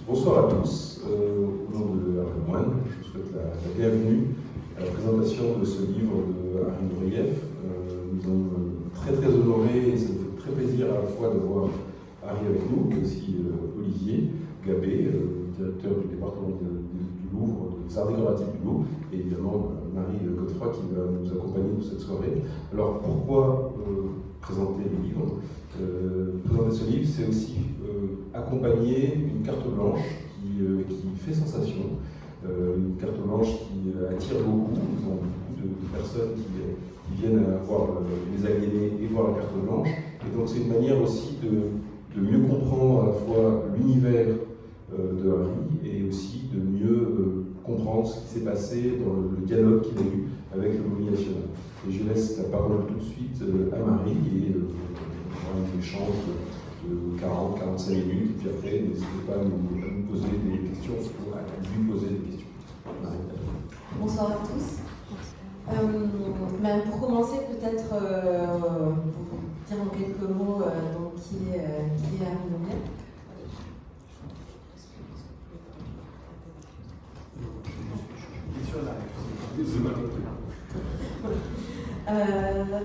Bonsoir à tous. Au nom de Harry Moine, je vous souhaite la bienvenue à la présentation de ce livre de Harry Nourieff. Nous sommes très honorés et ça nous fait très plaisir à la fois de voir Harry avec nous, mais aussi Olivier Gabé, directeur du département du Louvre, des arts décoratifs du Louvre, et évidemment Marie Godefroy qui va nous accompagner pour cette soirée. Alors pourquoi présenter le livre? Présenter ce livre, c'est aussi accompagner une carte blanche qui fait sensation, une carte blanche qui attire beaucoup. Nous avons beaucoup de personnes qui viennent voir les aliénés et voir la carte blanche. Et donc c'est une manière aussi de mieux comprendre à la fois l'univers de Harry et aussi de mieux comprendre ce qui s'est passé dans le dialogue qu'il a eu avec le mobilier national. Et je laisse la parole tout de suite à Marie et on aura un échange de 40-45 minutes, et puis après, n'hésitez pas à nous poser des questions, à lui poser des questions. Bonsoir à tous. Pour commencer, peut-être pour dire en quelques mots donc, qui est Harry Nourieff.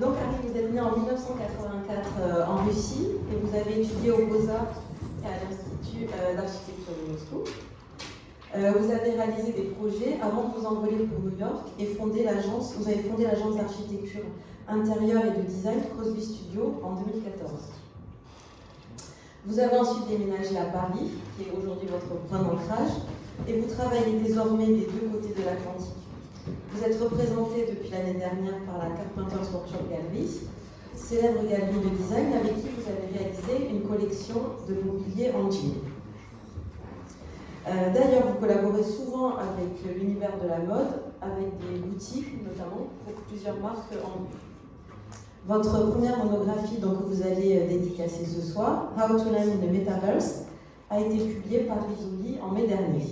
Donc Harry, vous êtes né en 1984 en Russie et vous avez étudié aux Beaux-Arts et à l'Institut d'architecture de Moscou. Vous avez réalisé des projets avant de vous envoler pour New York et vous avez fondé l'agence d'architecture intérieure et de design Crosby Studio en 2014. Vous avez ensuite déménagé à Paris, qui est aujourd'hui votre point d'ancrage, et vous travaillez désormais des deux côtés de l'Atlantique. Vous êtes représenté depuis l'année dernière par la Carpenters Workshop Gallery, célèbre galerie de design avec qui vous avez réalisé une collection de mobilier en jean. D'ailleurs, vous collaborez souvent avec l'univers de la mode, avec des boutiques notamment, pour plusieurs marques en vue. Votre première monographie donc, que vous allez dédicacer ce soir, How to Land in the Metaverse, a été publiée par Rizzoli en mai dernier.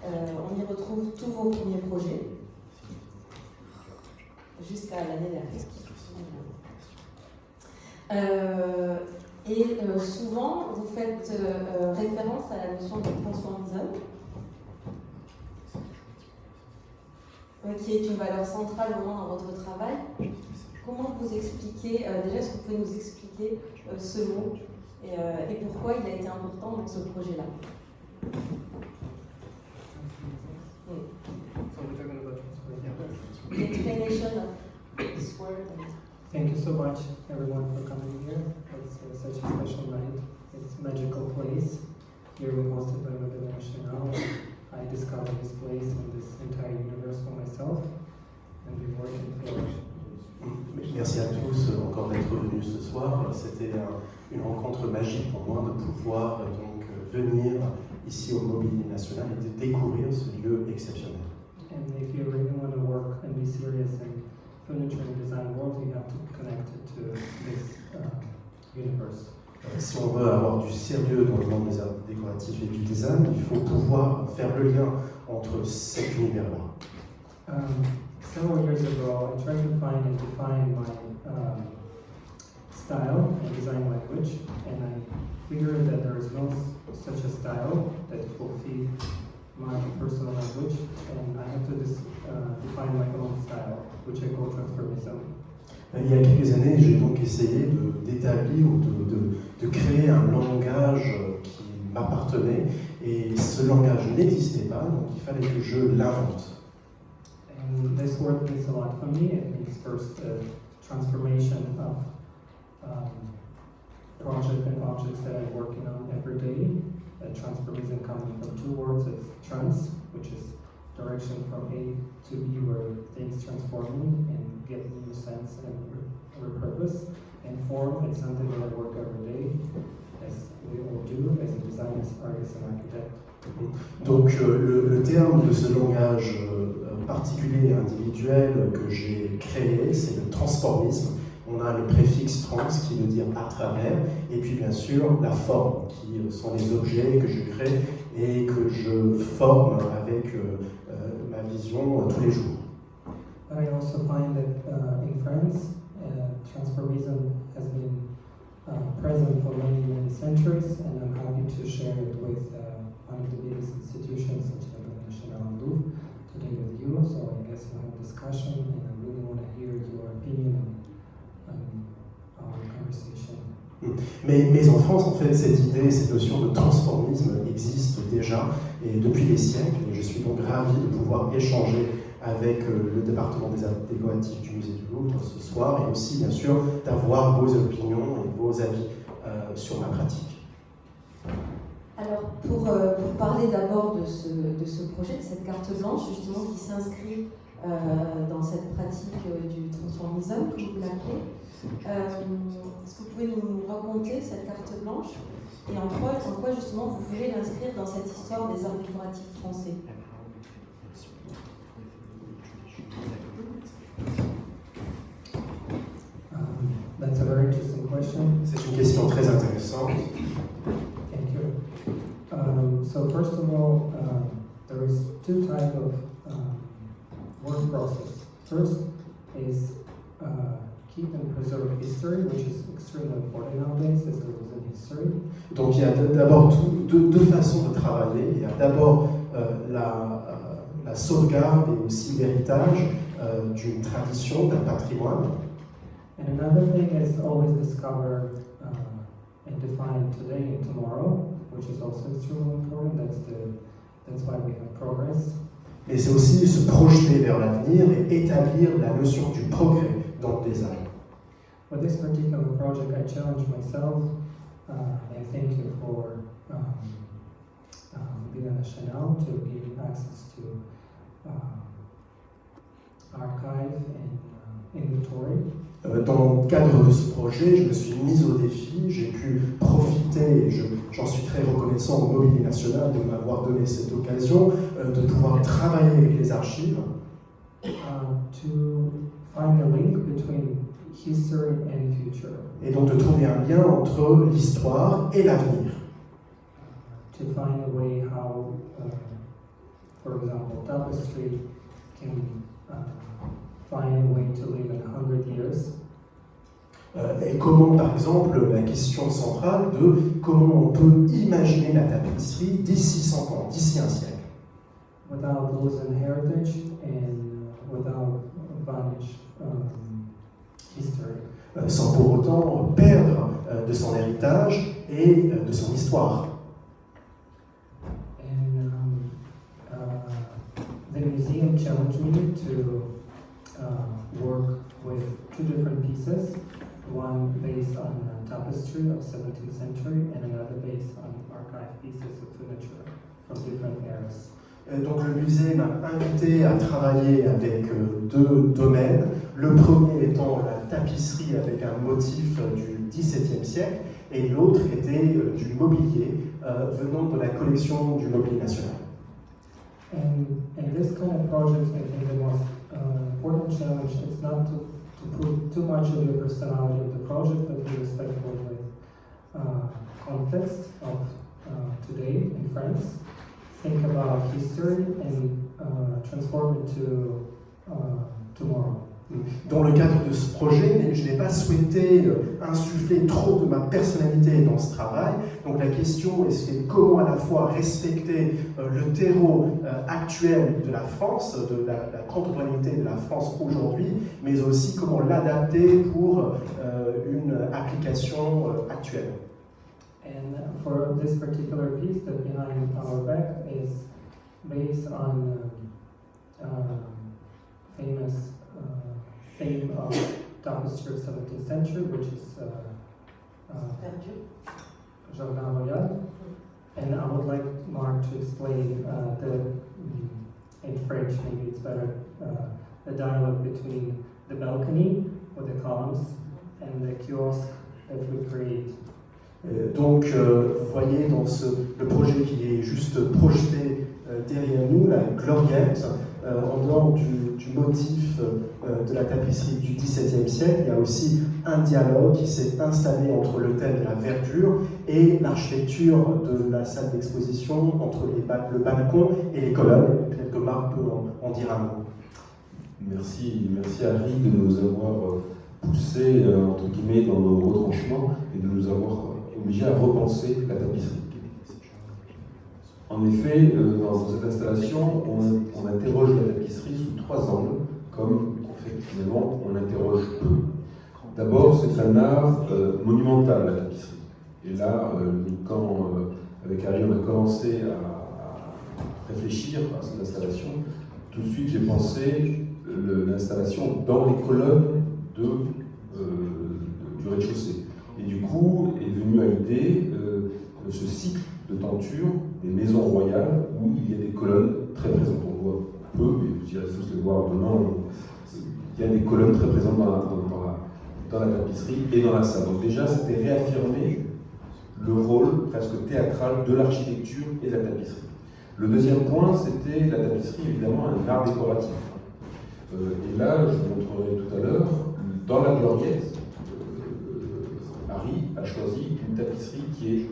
On y retrouve tous vos premiers projets, jusqu'à l'année dernière. Souvent, vous faites référence à la notion de transformisme, qui est une valeur centrale vraiment dans votre travail. Comment vous expliquez, déjà, est-ce que vous pouvez nous expliquer ce mot et pourquoi il a été important dans ce projet-là? The explanation of this word. Thank you so much, everyone, for coming here. It's such a special night. It's a magical place. Here we hosted by Mobilier National. I discovered this place and this entire universe for myself, and we're working for it. Merci à tous encore d'être venus ce soir. C'était une rencontre magique pour moi de pouvoir donc venir ici au Mobilier National et de découvrir ce lieu exceptionnel. And if you really want to work and be serious in furniture and design world, you have to connect it to this universe. Si on veut avoir du sérieux dans le monde des arts décoratifs et du design, il faut pouvoir faire le lien entre cet univers-là. Several years ago, I tried to find and define my style and design language, and I figured that there is no such a style that fulfills my personal language, and I have to define my own style, which I call transformism. Il y a quelques années, j'ai donc essayé d'établir ou de créer un langage qui m'appartenait, et ce langage n'existait pas, donc il fallait que je l'invente. And this word means a lot for me. It means first transformation of project and objects that I'm working on every day. Transformism coming from two words. It's trans, which is direction from A to B, where things transforming and get new sense and repurpose. And form, it's something that I work every day, as we all do, as a designer, artist, and architect. Donc le terme de ce langage particulier et individuel que j'ai créé, c'est le transformisme. On a le préfixe trans qui veut dire à travers, et puis bien sûr la forme, qui sont les objets que je crée et que je forme avec ma vision tous les jours. But I also find that in France, transformism has been present for many centuries, and I'm happy and to share it with one of the biggest institutions such as the National Louvre today with you. So I guess we'll have a discussion, and I really want to hear your opinion on our conversation. Mais en France, en fait, cette idée, cette notion de transformisme existe déjà et depuis des siècles. Et je suis donc ravi de pouvoir échanger avec le département des arts décoratifs du Musée du Louvre ce soir et aussi, bien sûr, d'avoir vos opinions et vos avis sur ma pratique. Alors, pour parler d'abord de ce projet, de cette carte blanche, justement, qui s'inscrit dans cette pratique du transformisme, comme vous l'appelez, est-ce que vous pouvez nous raconter cette carte blanche et en quoi justement vous voulez l'inscrire dans cette histoire des arts décoratifs français? That's a very interesting question. C'est une question très intéressante. Thank you. So first of all, there is two types of work process. First is keep and preserve history, which is extremely important nowadays, as there was in history. Donc il y a d'abord deux façons de travailler. Il y a d'abord la sauvegarde et aussi l'héritage d'une tradition, d'un patrimoine. And another thing is always discover and define today and tomorrow, which is also extremely important. That's why we have progress. Mais c'est aussi se projeter vers l'avenir et établir la notion du progrès dans le design. For this particular project, I challenged myself, and thank you for Villa Nacional to give access to archive and inventory. Dans le cadre de ce projet, je me suis mise au défi, j'ai pu profiter, et j'en suis très reconnaissant au Mobilier National de m'avoir donné cette occasion de pouvoir travailler avec les archives. To find a link between history and future. Et donc de trouver un lien entre l'histoire et l'avenir. To find a way how, for example, tapestry can find a way to live in 100 years. Et comment, par exemple, la question centrale de comment on peut imaginer la tapisserie d'ici 100 ans, d'ici un siècle. Without losing heritage and without vanish history. Sans pour autant perdre de son héritage et de son histoire. And the museum challenged me to work with two different pieces, one based on tapestry of 17th century and another based on archive pieces of furniture from different eras. Donc le musée m'a invité à travailler avec deux domaines. Le premier étant la tapisserie avec un motif du XVIIe siècle et l'autre était du mobilier venant de la collection du Mobilier National. And this kind of project, I think the most important challenge is not to put too much of the personality of the project, but be respectful with context of today in France. Think about history and transform it to tomorrow. Dans le cadre de ce projet, je n'ai pas souhaité insuffler trop de ma personnalité dans ce travail. Donc la question est c'est comment à la fois respecter le terreau actuel de la France, de la contemporanéité de la France aujourd'hui, mais aussi comment l'adapter pour une application actuelle. And for this particular piece, the behind our back is based on famous theme of tapestry of 17th century, which is Jardin Royal. And I would like Mark to explain in French, maybe it's better, the dialogue between the balcony with the columns and the kiosk that we create. Donc, vous voyez dans le projet qui est juste projeté derrière nous, la gloriette, en dehors du motif de la tapisserie du XVIIe siècle, il y a aussi un dialogue qui s'est installé entre le thème de la verdure et l'architecture de la salle d'exposition, entre le balcon et les colonnes. Peut-être que Marc peut en dire un mot. Merci Harry de nous avoir poussé entre guillemets dans nos retranchements et de nous avoir obligés à repenser la tapisserie. En effet, dans cette installation, on interroge la tapisserie sous 3 angles, comme en fait, finalement on interroge peu. D'abord, c'est un art monumental, la tapisserie. Et là, quand avec Harry on a commencé à réfléchir à cette installation, tout de suite j'ai pensé l'installation dans les colonnes du rez-de-chaussée. Et du coup est venue à l'idée ce cycle de tenture des maisons royales où il y a des colonnes très présentes. On voit peu, mais vous irez tous les voir demain. Il y a des colonnes très présentes dans la tapisserie et dans la salle. Donc déjà, c'était réaffirmer le rôle presque théâtral de l'architecture et de la tapisserie. Le deuxième point, c'était la tapisserie, évidemment, un art décoratif. Et là, je vous montrerai tout à l'heure, dans la gloriette, Harry a choisi une tapisserie qui est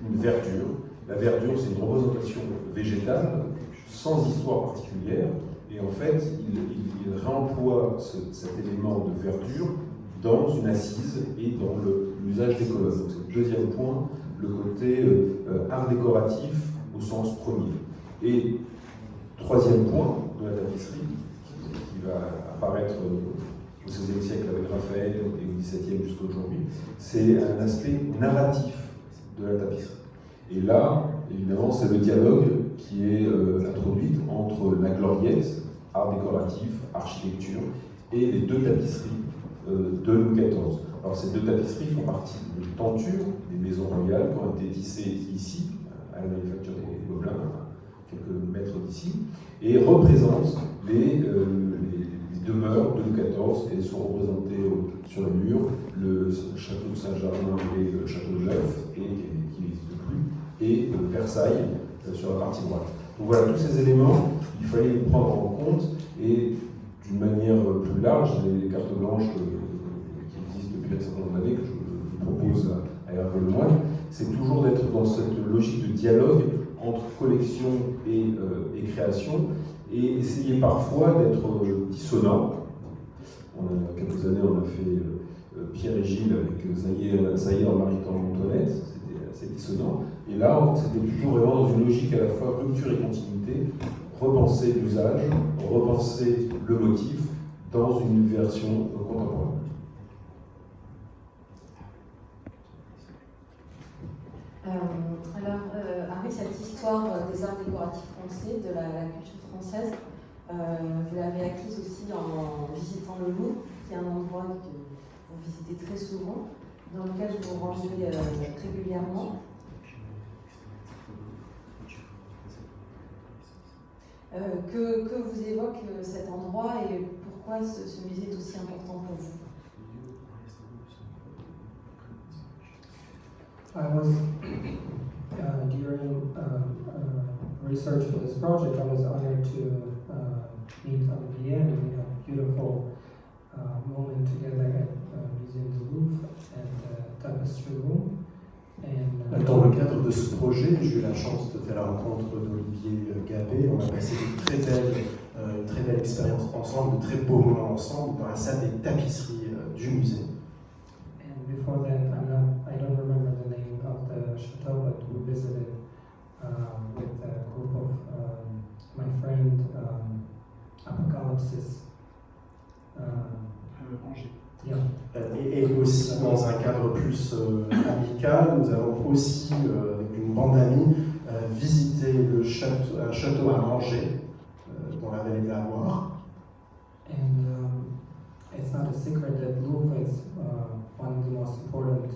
une verdure. La verdure, c'est une représentation végétale, sans histoire particulière, et en fait, il réemploie cet élément de verdure dans une assise et dans l'usage des colonnes. Donc c'est le deuxième point, le côté art décoratif au sens premier. Et troisième point de la tapisserie, qui va apparaître au XVIe siècle avec Raphaël et au XVIIe jusqu'à aujourd'hui, c'est un aspect narratif de la tapisserie. Et là, évidemment, c'est le dialogue qui est introduit entre la gloriette, art décoratif, architecture, et les deux tapisseries de Louis XIV. Alors ces deux tapisseries font partie de tentures des maisons royales qui ont été tissées ici, à la manufacture des Gobelins, à quelques mètres d'ici, et représentent les demeures de Louis XIV et sont représentées sur le mur, le château de Saint-Germain et le château de Neuf, qui n'existe plus, et Versailles sur la partie droite. Donc voilà, tous ces éléments, il fallait les prendre en compte, et d'une manière plus large, les cartes blanches qui existent depuis un certain nombre d'années, que je propose à Hervé Lemoine, c'est toujours d'être dans cette logique de dialogue entre collection et création, et essayer parfois d'être dissonant. Il y a quelques années, on a fait Pierre et Gilles avec Zaïre en maritant Antoinette, c'était assez dissonant. Et là, c'était plutôt vraiment dans une logique à la fois rupture et continuité, repenser l'usage, repenser le motif dans une version contemporaine. Harry, cette histoire des arts décoratifs français, de la culture française, vous l'avez acquise aussi en visitant le Louvre, qui est un endroit que vous visitez très souvent, dans lequel vous vous rangez régulièrement. Que vous évoque cet endroit et pourquoi ce musée est aussi important pour vous? I was, during research for this project, I was honored to meet Olivier, and we had a beautiful moment together at Muséum du Louvre and Tapestry Room. Dans le cadre de ce projet, j'ai eu la chance de faire la rencontre d'Olivier Gabé. On a passé une très belle expérience ensemble, de très beaux moments ensemble dans la salle des tapisseries du musée. And before that, I don't remember the name of the chateau, but we visited with a group of my friend Apocalypsis. Yeah. Et aussi dans un cadre plus amical, nous avons aussi, avec une bande d'amis, visité un château à Angers, dans la vallée de la Loire. And it's not a secret that Louvre is one of the most important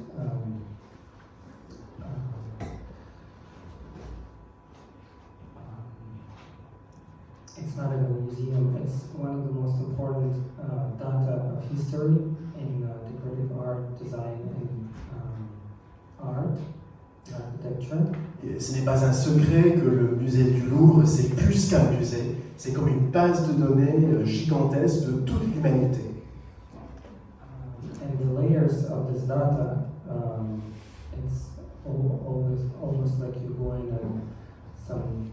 it's not in a museum, it's one of the most important data of history in decorative art, design, and art, architecture. Et ce n'est pas un secret que le musée du Louvre, c'est plus qu'un musée, c'est comme une base de données gigantesque de toute l'humanité. And the layers of this data, it's almost like you go in some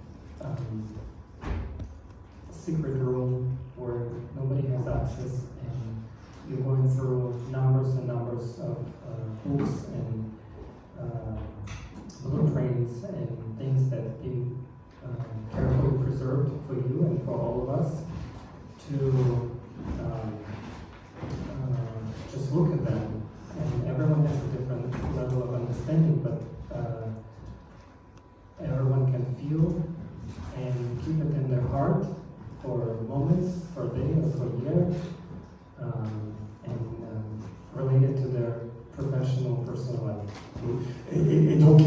secret room where nobody has access, and you're going through numbers and numbers of books and blueprints and things that carefully preserved for you and for all of us to just look at them. And everyone has a different level of understanding, but everyone can feel and keep it in their heart for moments, for a day, or for a year, and relate it to their professional, personal life. Et donc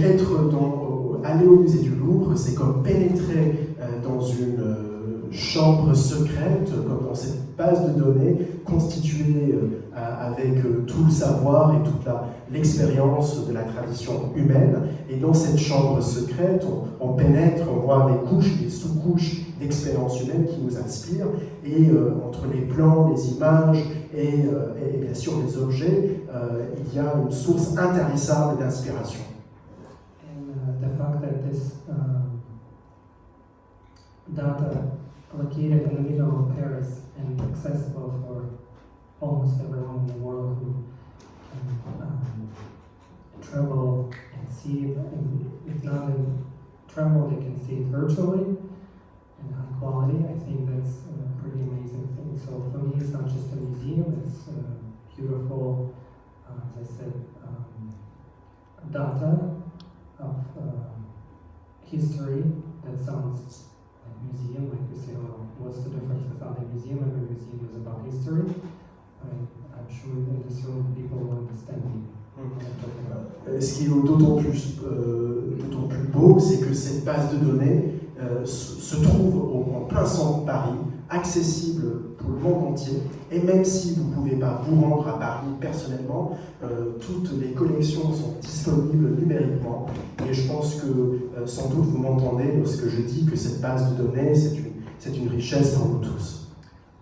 aller au musée du Louvre, c'est comme pénétrer dans une chambre secrète, comme dans cette base de données constituée avec tout le savoir et toute l'expérience de la tradition humaine. Et dans cette chambre secrète, on pénètre, on voit les couches, les sous-couches d'expérience humaine qui nous inspirent. Et entre les plans, les images et bien sûr les objets, il y a une source intarissable d'inspiration. And the fact that this data located in the middle of Paris and accessible for almost everyone in the world who can travel and see it, and if not in travel, they can see it virtually in high quality. I think that's a pretty amazing thing. So for me, it's not just a museum, it's beautiful, as I said, data of history that sounds like museum, like you say, oh, what's the difference with other museum? Every museum is about history. I'm sure in this room people will understand me. Ce qui est d'autant plus beau, c'est que cette base de données se trouve en plein centre de Paris, accessible pour le monde entier. Et même si vous ne pouvez pas vous rendre à Paris personnellement, toutes les collections sont disponibles numériquement. Et je pense que sans doute vous m'entendez lorsque je dis que cette base de données, c'est une richesse pour nous tous.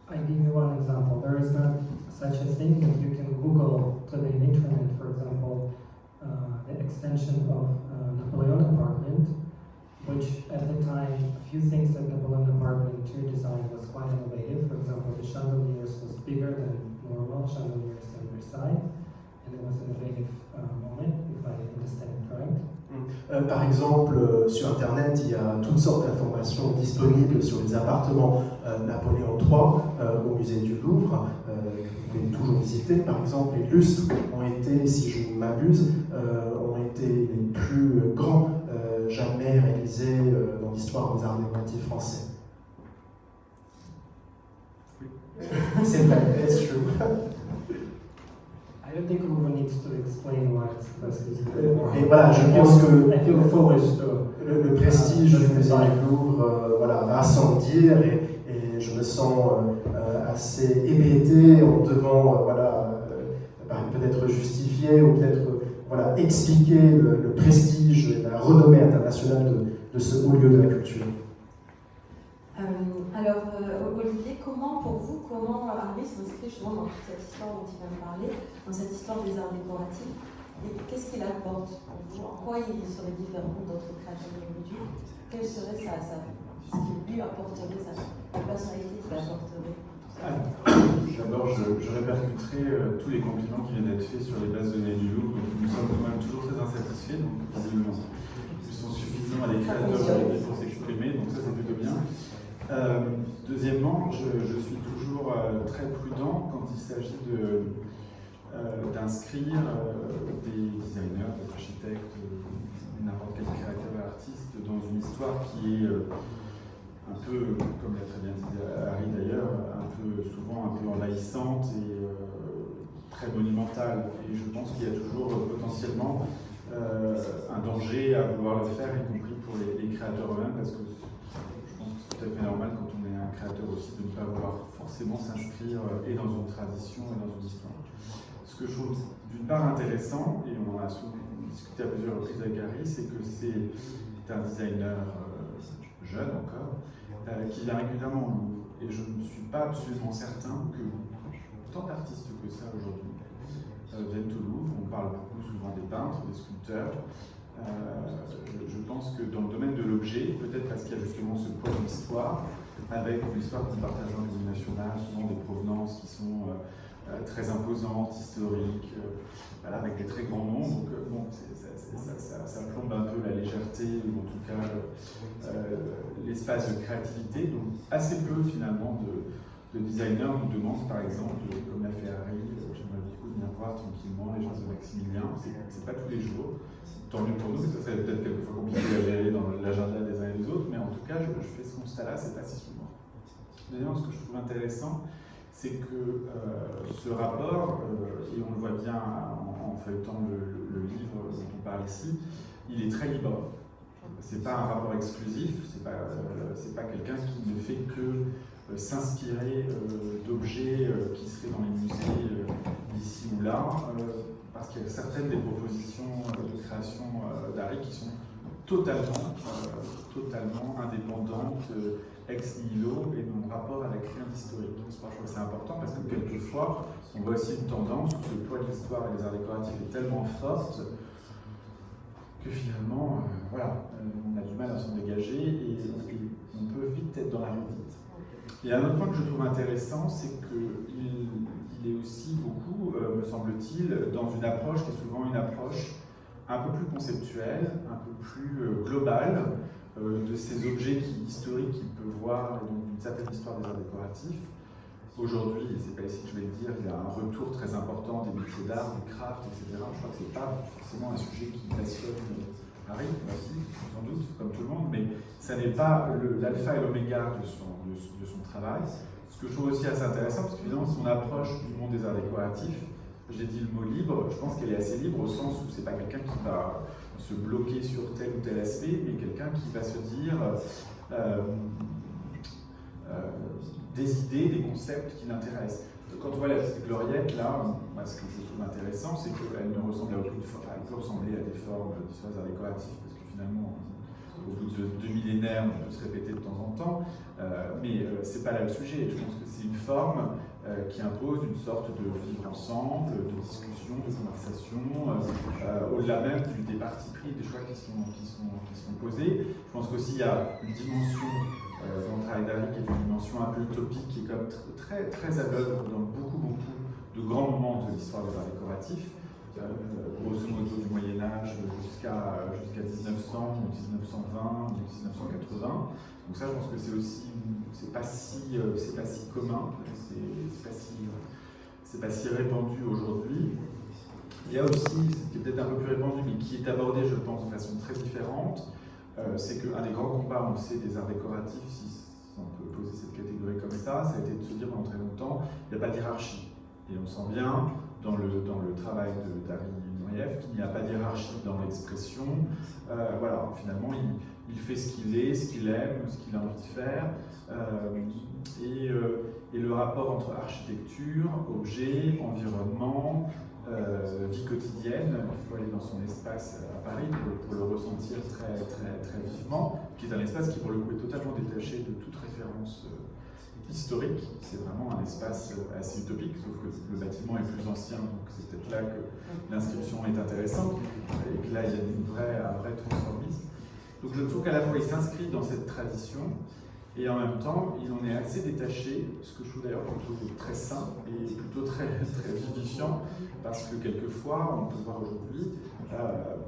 I give you one example. There is not such a thing that you can Google today on the internet, for example, the extension of Napoleon apartment, which at the time, a few things that Napoleon apartment interior design was quite innovative. For example, the chandeliers was bigger than normal chandeliers in Versailles, and it was an innovative moment, if I understand it right. Par exemple, sur Internet, il y a toutes sortes d'informations disponibles sur les appartements Napoléon III au musée du Louvre, que vous pouvez toujours visiter. Par exemple, les lustres ont été, si je ne m'abuse, ont été les plus grands jamais réalisés dans l'histoire des arts décoratifs français. C'est vrai, it's true. I don't think Louvre needs to explain why it's the best museum. Et voilà, je pense que I feel foolish to le prestige du musée du Louvre va sans dire, et je me sens assez hébété en devant peut-être justifier ou peut-être expliquer le prestige et la renommée internationale de ce haut lieu de la culture. Alors, Olivier, comment Harry s'inscrit justement dans toute cette histoire dont il vient de parler, dans cette histoire des arts décoratifs, et qu'est-ce qu'il apporte pour vous? En quoi il serait différent d'autres créateurs d'aujourd'hui? Quelle serait ce qui lui apporterait, la personnalité qu'il apporterait? D'abord, je répercuterai tous les compliments qui viennent d'être faits sur les bases de données du Louvre. Nous sommes quand même toujours très insatisfaits, donc visiblement, ils sont suffisants à des créateurs pour s'exprimer, donc ça c'est plutôt bien. Deuxièmement, je suis toujours très prudent quand il s'agit d'inscrire des designers, des architectes, n'importe quel créateur et artiste dans une histoire qui est un peu, comme l'a très bien dit Harry d'ailleurs, souvent un peu envahissante et très monumentale. Et je pense qu'il y a toujours potentiellement un danger à vouloir le faire, y compris pour les créateurs eux-mêmes, parce que je pense que c'est tout à fait normal quand on est un créateur aussi de ne pas vouloir forcément s'inscrire et dans une tradition et dans une histoire. Ce que je trouve d'une part intéressant, et on en a souvent discuté à plusieurs reprises avec Harry, c'est que c'est un designer jeune encore, qui vient régulièrement au Louvre. Et je ne suis pas absolument certain que tant d'artistes que ça aujourd'hui viennent au Louvre. On parle beaucoup souvent des peintres, des sculpteurs. Je pense que dans le domaine de l'objet, peut-être parce qu'il y a justement ce poids d'histoire, avec une histoire qui partage dans l'hymne national, souvent des provenances qui sont très imposante, historique, voilà, avec des très grands noms. Donc bon, ça plombe un peu la légèreté, ou en tout cas l'espace de créativité. Donc assez peu finalement de designers nous demandent par exemple, comme l'a fait Harry, j'aimerais beaucoup venir voir tranquillement les gens de Maximilien. C'est pas tous les jours. Tant mieux pour nous, parce que ça serait peut-être quelquefois compliqué à gérer dans l'agenda des uns et des autres, mais en tout cas, je fais ce constat-là, c'est pas si souvent. D'ailleurs, ce que je trouve intéressant, c'est que ce rapport, et on le voit bien en feuilletant le livre dont on parle ici, il est très libre. C'est pas un rapport exclusif, c'est pas quelqu'un qui ne fait que s'inspirer d'objets qui seraient dans les musées ici ou là, parce qu'il y a certaines des propositions de création d'Harry qui sont totalement indépendantes, ex nihilo, et n'ont rapport avec rien d'historique. Je crois que c'est important parce que quelquefois, on voit aussi une tendance où le poids de l'histoire et des arts décoratifs est tellement forte que finalement, on a du mal à s'en dégager et on peut vite être dans la redite. Et un autre point que je trouve intéressant, c'est qu'il est aussi beaucoup, me semble-t-il, dans une approche qui est souvent une approche un peu plus conceptuelle, un peu plus globale de ces objets historiques qu'il peut voir, et donc d'une certaine histoire des arts décoratifs. Aujourd'hui, et c'est pas ici que je vais le dire, il y a un retour très important des métiers d'art, du craft, etc. Je crois que c'est pas forcément un sujet qui passionne Harry, aussi, sans doute, comme tout le monde, mais ça n'est pas l'alpha et l'oméga de son travail. Ce que je trouve aussi assez intéressant, parce que finalement, son approche du monde des arts décoratifs, j'ai dit le mot libre, je pense qu'elle est assez libre au sens où c'est pas quelqu'un qui va se bloquer sur tel ou tel aspect, mais quelqu'un qui va se dire des idées, des concepts qui l'intéressent. Quand on voit la petite gloriette, là, moi, ce que je trouve intéressant, c'est qu'elle ne ressemble à aucune forme, elle peut ressembler à des formes d'histoire des arts décoratifs, parce que finalement, au bout de 2 millénaires, on peut se répéter de temps en temps, mais c'est pas là le sujet. Je pense que c'est une forme qui impose une sorte de vivre ensemble, de discussion, de conversation, au-delà même des partis pris, des choix qui sont posés. Je pense qu'aussi il y a une dimension dans le travail d'Harry qui est une dimension un peu utopique, qui est comme très, très à l'œuvre dans beaucoup de grands moments de l'histoire des arts décoratifs, grosso modo du Moyen-Âge jusqu'à 1900, 1920, 1980. Donc ça, je pense que c'est aussi, c'est pas si commun, c'est pas si répandu aujourd'hui. Il y a aussi, ce qui est peut-être un peu plus répandu, mais qui est abordé, je pense, de façon très différente, c'est qu'un des grands combats, on le sait, des arts décoratifs, si on peut poser cette catégorie comme ça a été de se dire pendant très longtemps, il n'y a pas de hiérarchie. Et on sent bien dans le travail d'Harry Nureyev qu'il n'y a pas de hiérarchie dans l'expression. Voilà, finalement, il fait ce qu'il est, ce qu'il aime, ce qu'il a envie de faire. Et le rapport entre architecture, objet, environnement, vie quotidienne, il faut aller dans son espace à Paris pour le ressentir très, très, très vivement, qui est un espace qui pour le coup est totalement détaché de toute référence historique. C'est vraiment un espace assez utopique, sauf que le bâtiment est plus ancien, donc c'est peut-être là que l'inscription est intéressante, et que là il y a un vrai transformisme. Donc je trouve qu'à la fois il s'inscrit dans cette tradition, et en même temps, il en est assez détaché, ce que je trouve d'ailleurs plutôt très sain et plutôt très, très vivifiant, parce que quelquefois, on peut voir aujourd'hui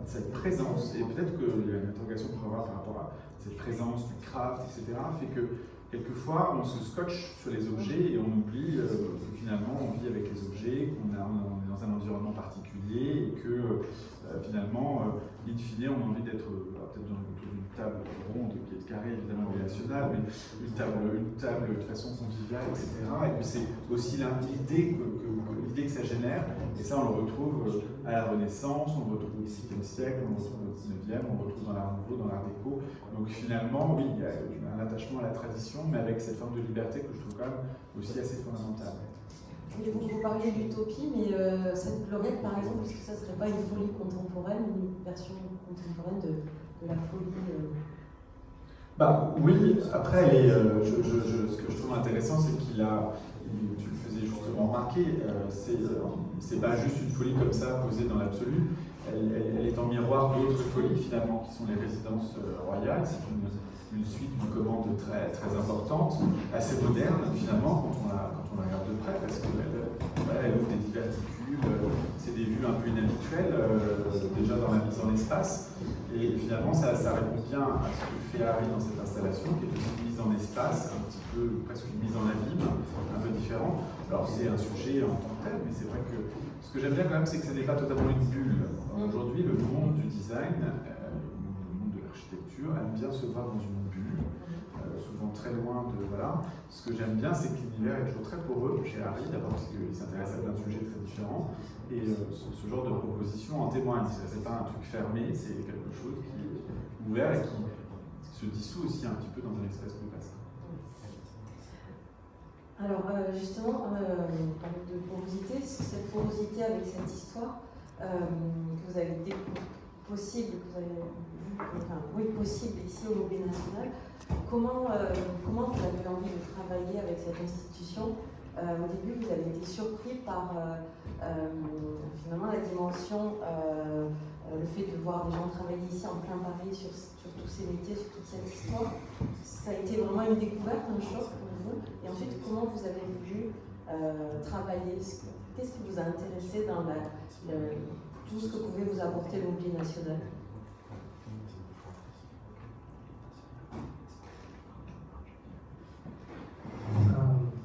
cette présence, et peut-être qu'il y a une interrogation pour avoir par rapport à cette présence du craft, etc., fait que quelquefois, on se scotche sur les objets et on oublie que finalement, on vit avec les objets, on est dans un environnement particulier, et que finalement, in fine, on a envie d'être peut-être autour d'une table ronde qui est carrée, évidemment nationale, mais une table de façon conviviale, etc. Et puis c'est aussi l'idée que ça génère, et ça on le retrouve à la Renaissance, on le retrouve au XVIIe siècle, on le retrouve au XIXe, on le retrouve dans l'art nouveau, dans l'art déco. Donc finalement, oui, il y a un attachement à la tradition, mais avec cette forme de liberté que je trouve quand même aussi assez fondamentale. Et vous parliez d'utopie, mais cette gloriette, par exemple, est-ce que ça ne serait pas une folie contemporaine, une version contemporaine de la folie Bah oui, après, ce que je trouve intéressant, c'est tu le faisais justement remarquer, c'est pas juste une folie comme ça posée dans l'absolu, elle est en miroir d'autres folies finalement, qui sont les résidences royales. C'est une suite, une commande très, très importante, assez moderne finalement, quand on on la regarde de près parce qu'elle ouvre des diverticules, c'est des vues un peu inhabituelles, déjà dans la mise en espace. Et finalement, ça répond bien à ce que fait Harry dans cette installation, qui est une mise en espace, un petit peu presque une mise en abîme, un peu différent. Alors c'est un sujet en tant que tel, mais c'est vrai que ce que j'aime bien quand même, c'est que ce n'est pas totalement une bulle. Aujourd'hui, le monde du design, le monde de l'architecture, aime bien se voir dans une bulle, souvent très loin de... Voilà. Ce que j'aime bien, c'est que l'univers est toujours très poreux chez Harry, d'abord parce qu'il s'intéresse à plein de sujets très différents, et ce genre de proposition en témoigne. C'est pas un truc fermé, c'est quelque chose qui est ouvert et qui se dissout aussi un petit peu dans un espace plus vaste. Alors justement, on parle de porosité, cette porosité avec cette histoire que vous avez possible ici au Louvre national. Comment vous avez envie de travailler avec cette institution? Au début, vous avez été surpris par finalement la dimension, le fait de voir des gens travailler ici en plein Paris sur tous ces métiers, sur toute cette histoire. Ça a été vraiment une découverte, un choc pour vous. Et ensuite, comment vous avez voulu travailler? Qu'est-ce qui vous a intéressé dans tout ce que pouvait vous apporter l'Oubli national?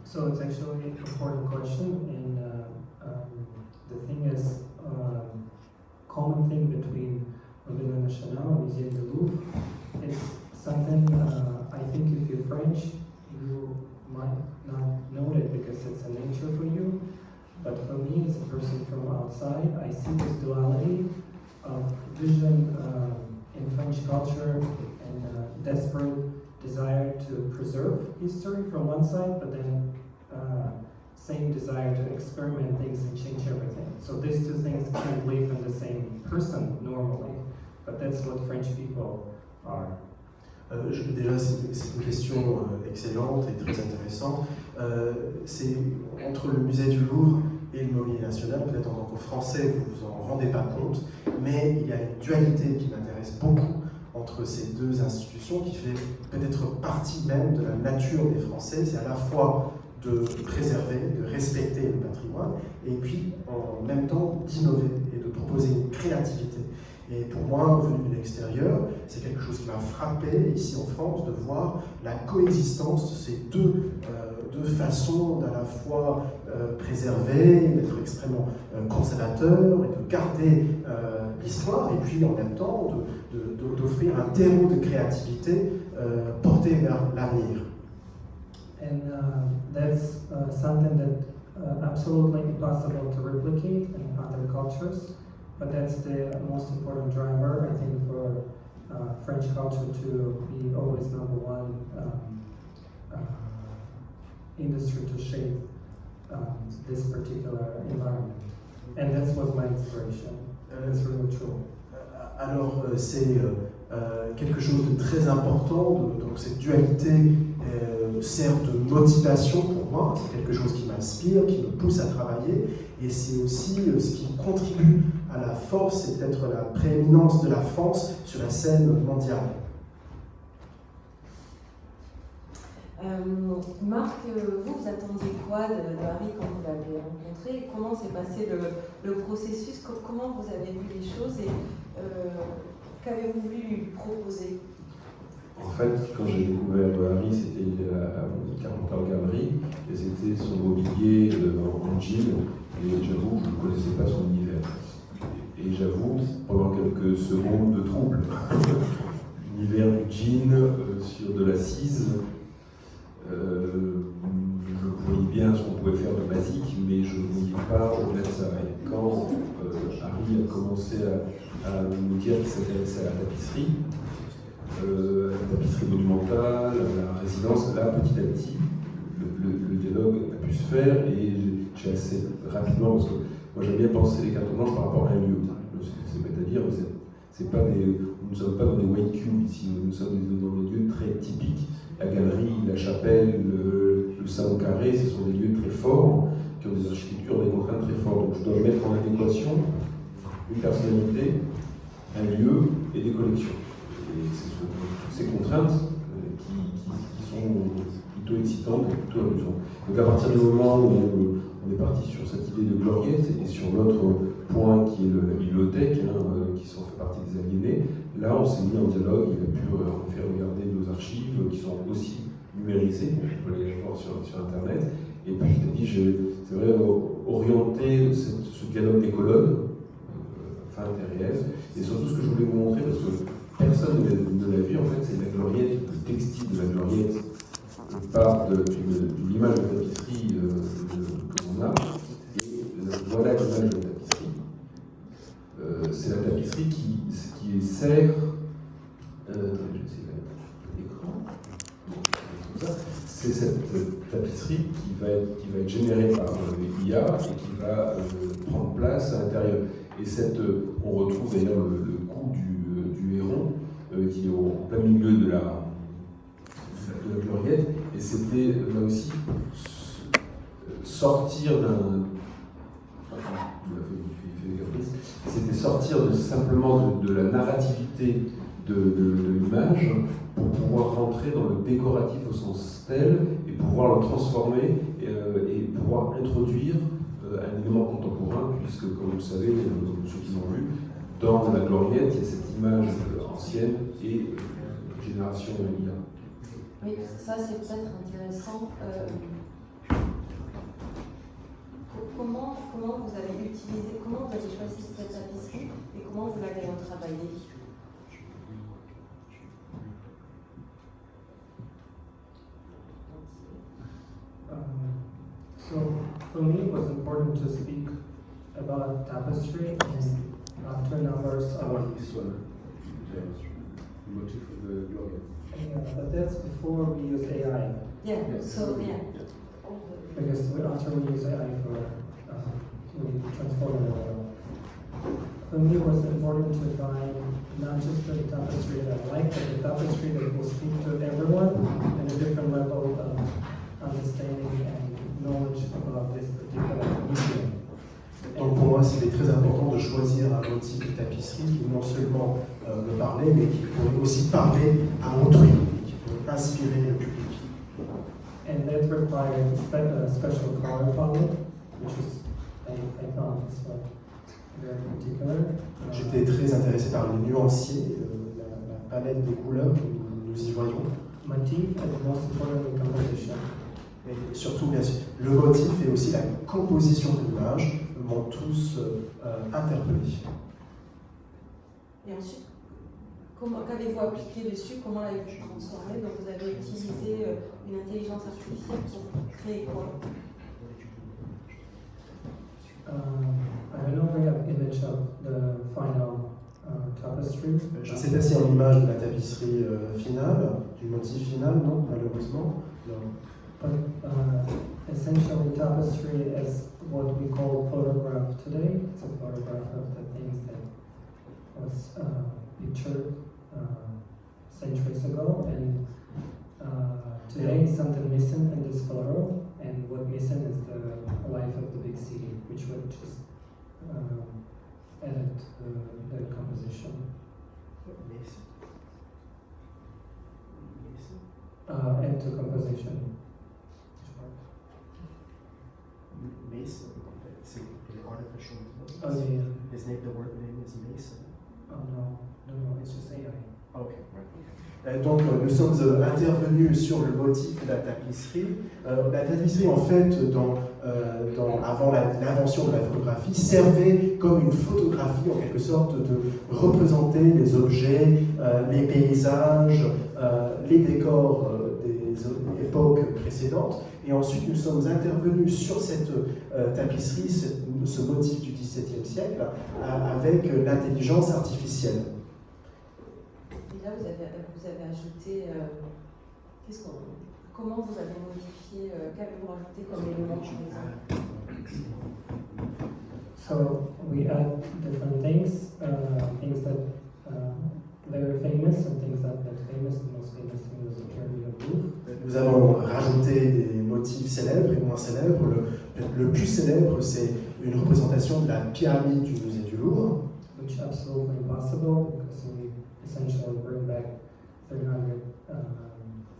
So it's actually an important question, and the thing is, common thing between Mobilier National and Musée du Louvre, it's something I think if you're French, you might not know it because it's a nature for you, but for me as a person from outside, I see this duality of vision in French culture and desperate desire to preserve history from one side, but then same desire to experiment things and change everything. So these two things can't live in the same person normally, but that's what French people are. Déjà, c'est une question excellente et très intéressante. C'est entre le musée du Louvre et le Mobilier national, peut-être en tant que Français, vous vous en rendez pas compte, mais il y a une dualité qui m'intéresse beaucoup entre ces deux institutions qui fait peut-être partie même de la nature des Français. C'est à la fois de préserver, de respecter le patrimoine, et puis en même temps d'innover et de proposer une créativité. Et pour moi, venu de l'extérieur, c'est quelque chose qui m'a frappé ici en France de voir la coexistence de ces deux façons d'à la fois préserver, d'être extrêmement conservateur et de garder l'histoire, et puis en même temps d'offrir un terreau de créativité porté vers l'avenir. And that's something that absolutely impossible to replicate in other cultures, but that's the most important driver, I think, for French culture to be always number one industry to shape this particular environment. And that was my inspiration, and it's really true. Alors c'est quelque chose de très important, donc cette dualité sert de motivation pour moi, c'est quelque chose qui m'inspire, qui me pousse à travailler, et c'est aussi ce qui contribue à la force et peut-être la prééminence de la France sur la scène mondiale. Marc, vous attendiez quoi de Harry quand vous l'avez rencontré? Comment s'est passé le processus? Comment vous avez vu les choses et qu'avez-vous voulu lui proposer? En fait, quand j'ai découvert Harry, c'était à Carpenter Gallery, et c'était son mobilier en jean, et j'avoue que je ne connaissais pas son univers. Et j'avoue, pendant quelques secondes de trouble, l'univers du jean sur de l'assise, je voyais bien ce qu'on pouvait faire de basique, mais je ne voyais pas au-delà de ça. Et quand Harry a commencé à me dire qu'il s'intéressait à la tapisserie monumentale, la résidence, là, petit à petit, le dialogue a pu se faire, et j'ai assez rapidement, parce que moi j'aime bien penser les cartes blanches par rapport à un lieu. C'est-à-dire, nous ne sommes pas dans des white cubes ici, nous sommes dans des lieux très typiques. La galerie, la chapelle, le salon carré, ce sont des lieux très forts, qui ont des architectures, des contraintes très fortes. Donc je dois mettre en adéquation une personnalité, un lieu et des collections. Et c'est toutes ces contraintes qui sont plutôt excitantes et plutôt amusantes. Donc à partir du moment où on est parti sur cette idée de gloriette et sur l'autre point qui est la bibliothèque, qui fait partie des aliénés, là on s'est mis en dialogue, il a pu faire regarder nos archives qui sont aussi numérisées, on peut les voir sur Internet, et puis il a dit, c'est vrai, orienter ce dialogue des colonnes, fin Thérèse, et surtout ce que je voulais vous montrer, parce que personne ne l'a vu, en fait, c'est la gloriette, le textile de la gloriette part de l'image de tapisserie que l'on a, et voilà l'image de tapisserie. C'est la tapisserie qui sert, je vais essayer de mettre l'écran, c'est cette tapisserie qui va être générée par l'IA et qui va prendre place à l'intérieur. Et on retrouve d'ailleurs le cou du héron qui est en plein milieu de la gloriette, et c'était là aussi sortir c'était sortir simplement de la narrativité de l'image pour pouvoir rentrer dans le décoratif au sens tel et pouvoir le transformer et pouvoir introduire un élément contemporain, puisque comme vous le savez, ceux qui l'ont vu, dans la gloriette, il y a cette image ancienne et génération IA. Oui, ça c'est peut-être intéressant. Comment vous avez utilisé, comment vous avez choisi cette tapisserie et comment vous l'avez retravaillée? So for me, it was important to speak about tapestry, and after numbers of This one, the motif of the gloriette. yeah, but that's before we use AI. Yeah, so yeah. Because after we use AI we transform it. For me, it was important to find not just the tapestry that I like, but the tapestry that will speak to everyone and a different level of understanding and knowledge about this particular medium. Donc pour moi, c'était très important de choisir un motif de tapisserie qui non seulement me parlait, mais qui pourrait aussi parler à autrui, qui pourrait inspirer le public. And that required a special color palette, which is, I found this one very particular. J'étais très intéressé par le nuancier, la palette de couleurs que nous y voyons. Motif and most importantly composition. Et surtout, bien sûr, le motif et aussi la composition de l'image m'ont tous interpellé. Et ensuite, qu'avez-vous appliqué dessus? Comment l'avez-vous transformé? Donc vous avez utilisé une intelligence artificielle pour créer quoi? I have no way of image of the final tapestry. Je ne sais pas si en image de la tapisserie finale, du motif final, non, malheureusement. Non. But essentially tapestry is what we call photograph today. It's a photograph of the things that was pictured centuries ago, and today something missing in this photo, and what missing is the life of the big city, which would just edit the composition. Add to composition. Mason, c'est artificial intelligence. Oh yeah. His name, the word name is Mason. Oh no, it's just AI. Okay, right. Donc nous sommes intervenus sur le motif de la tapisserie. La tapisserie, en fait, avant l'invention de la photographie, servait comme une photographie, en quelque sorte, de représenter les objets, les paysages, les décors des époques précédentes. Et ensuite, nous sommes intervenus sur cette tapisserie, ce motif du XVIIe siècle, avec l'intelligence artificielle. Et là, vous avez ajouté, comment vous avez modifié, qu'avez-vous rajouté comme élément par exemple? So we add different things, things that very famous and things that not famous. The most famous thing was the pyramid of Louvre. Nous avons rajouté des motifs célèbres et moins célèbres. Le plus célèbre, c'est une représentation de la pyramide du musée du Louvre. Which is absolutely impossible because we essentially bring back 300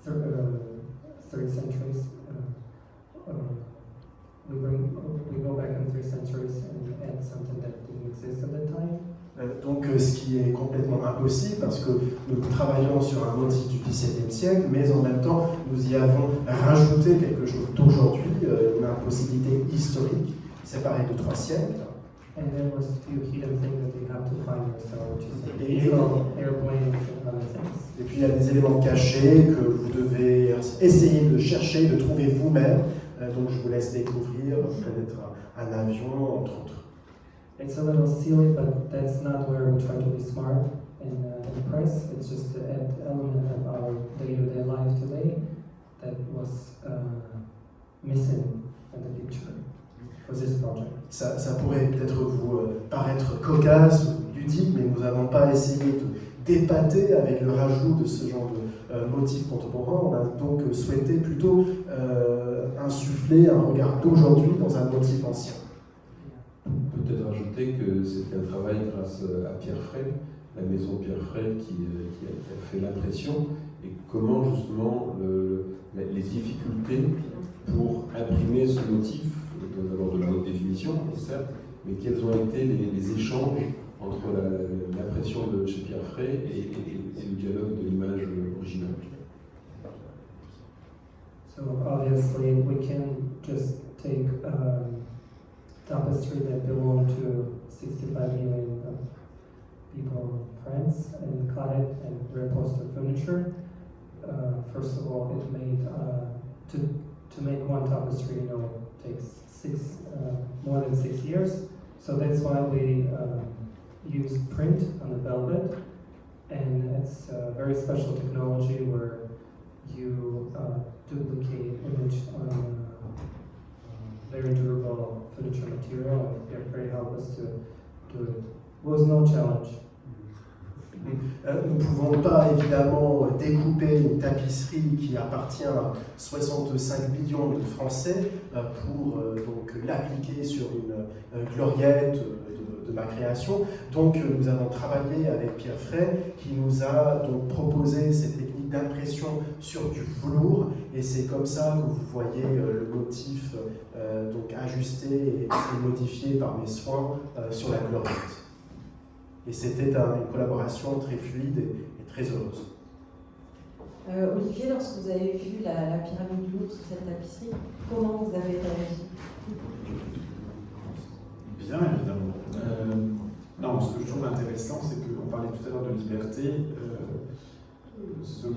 3 centuries. We go back in 3 centuries and add something that didn't exist at that time. Donc ce qui est complètement impossible parce que nous travaillons sur un motif du XVIIe siècle, mais en même temps nous y avons rajouté quelque chose d'aujourd'hui, une impossibilité historique séparée de 3 siècles. And there was a few hidden things that we have to find ourselves, which is airplanes and other things. Et puis il y a des éléments cachés que vous devez essayer de chercher, de trouver vous-même. Donc je vous laisse découvrir peut-être un avion, entre autres. It's a little silly, but that's not where we try to be smart in the press. It's just the element of our day-to-day life today that was missing in the picture for this project. Ça pourrait peut-être vous paraître cocasse ou ludique, mais nous n'avons pas essayé de d'épater avec le rajout de ce genre de motifs contemporains. On a donc souhaité plutôt insuffler un regard d'aujourd'hui dans un motif ancien. Peut-être ajouter que c'était un travail grâce à Pierre Frey, la maison Pierre Frey qui a fait l'impression, et comment justement les difficultés pour imprimer ce motif, d'abord de la haute définition, certes, mais quels ont été les échanges entre l'impression de chez Pierre Frey et le dialogue de l'image originale. So obviously we can just take tapestry that belonged to 65 million people, France, and cut it and repost the furniture. First of all, it made to make one tapestry, takes more than 6 years. So that's why we use print on the velvet, and it's a very special technology where you duplicate image on very durable furniture material, and Pierre Frey helped us to do it. It was no challenge. Nous ne pouvons pas évidemment découper une tapisserie qui appartient à 65 millions de Français pour donc l'appliquer sur une gloriette de ma création. Donc nous avons travaillé avec Pierre Frey qui nous a donc proposé cette technique d'impression sur du velours, et c'est comme ça que vous voyez le motif donc ajusté et modifié par mes soins sur la gloriette. Et c'était une collaboration très fluide et très heureuse. Olivier, lorsque vous avez vu la pyramide lourde sur cette tapisserie, comment vous avez réagi? Bien, évidemment. Non, ce que je trouve intéressant, c'est qu'on parlait tout à l'heure de liberté.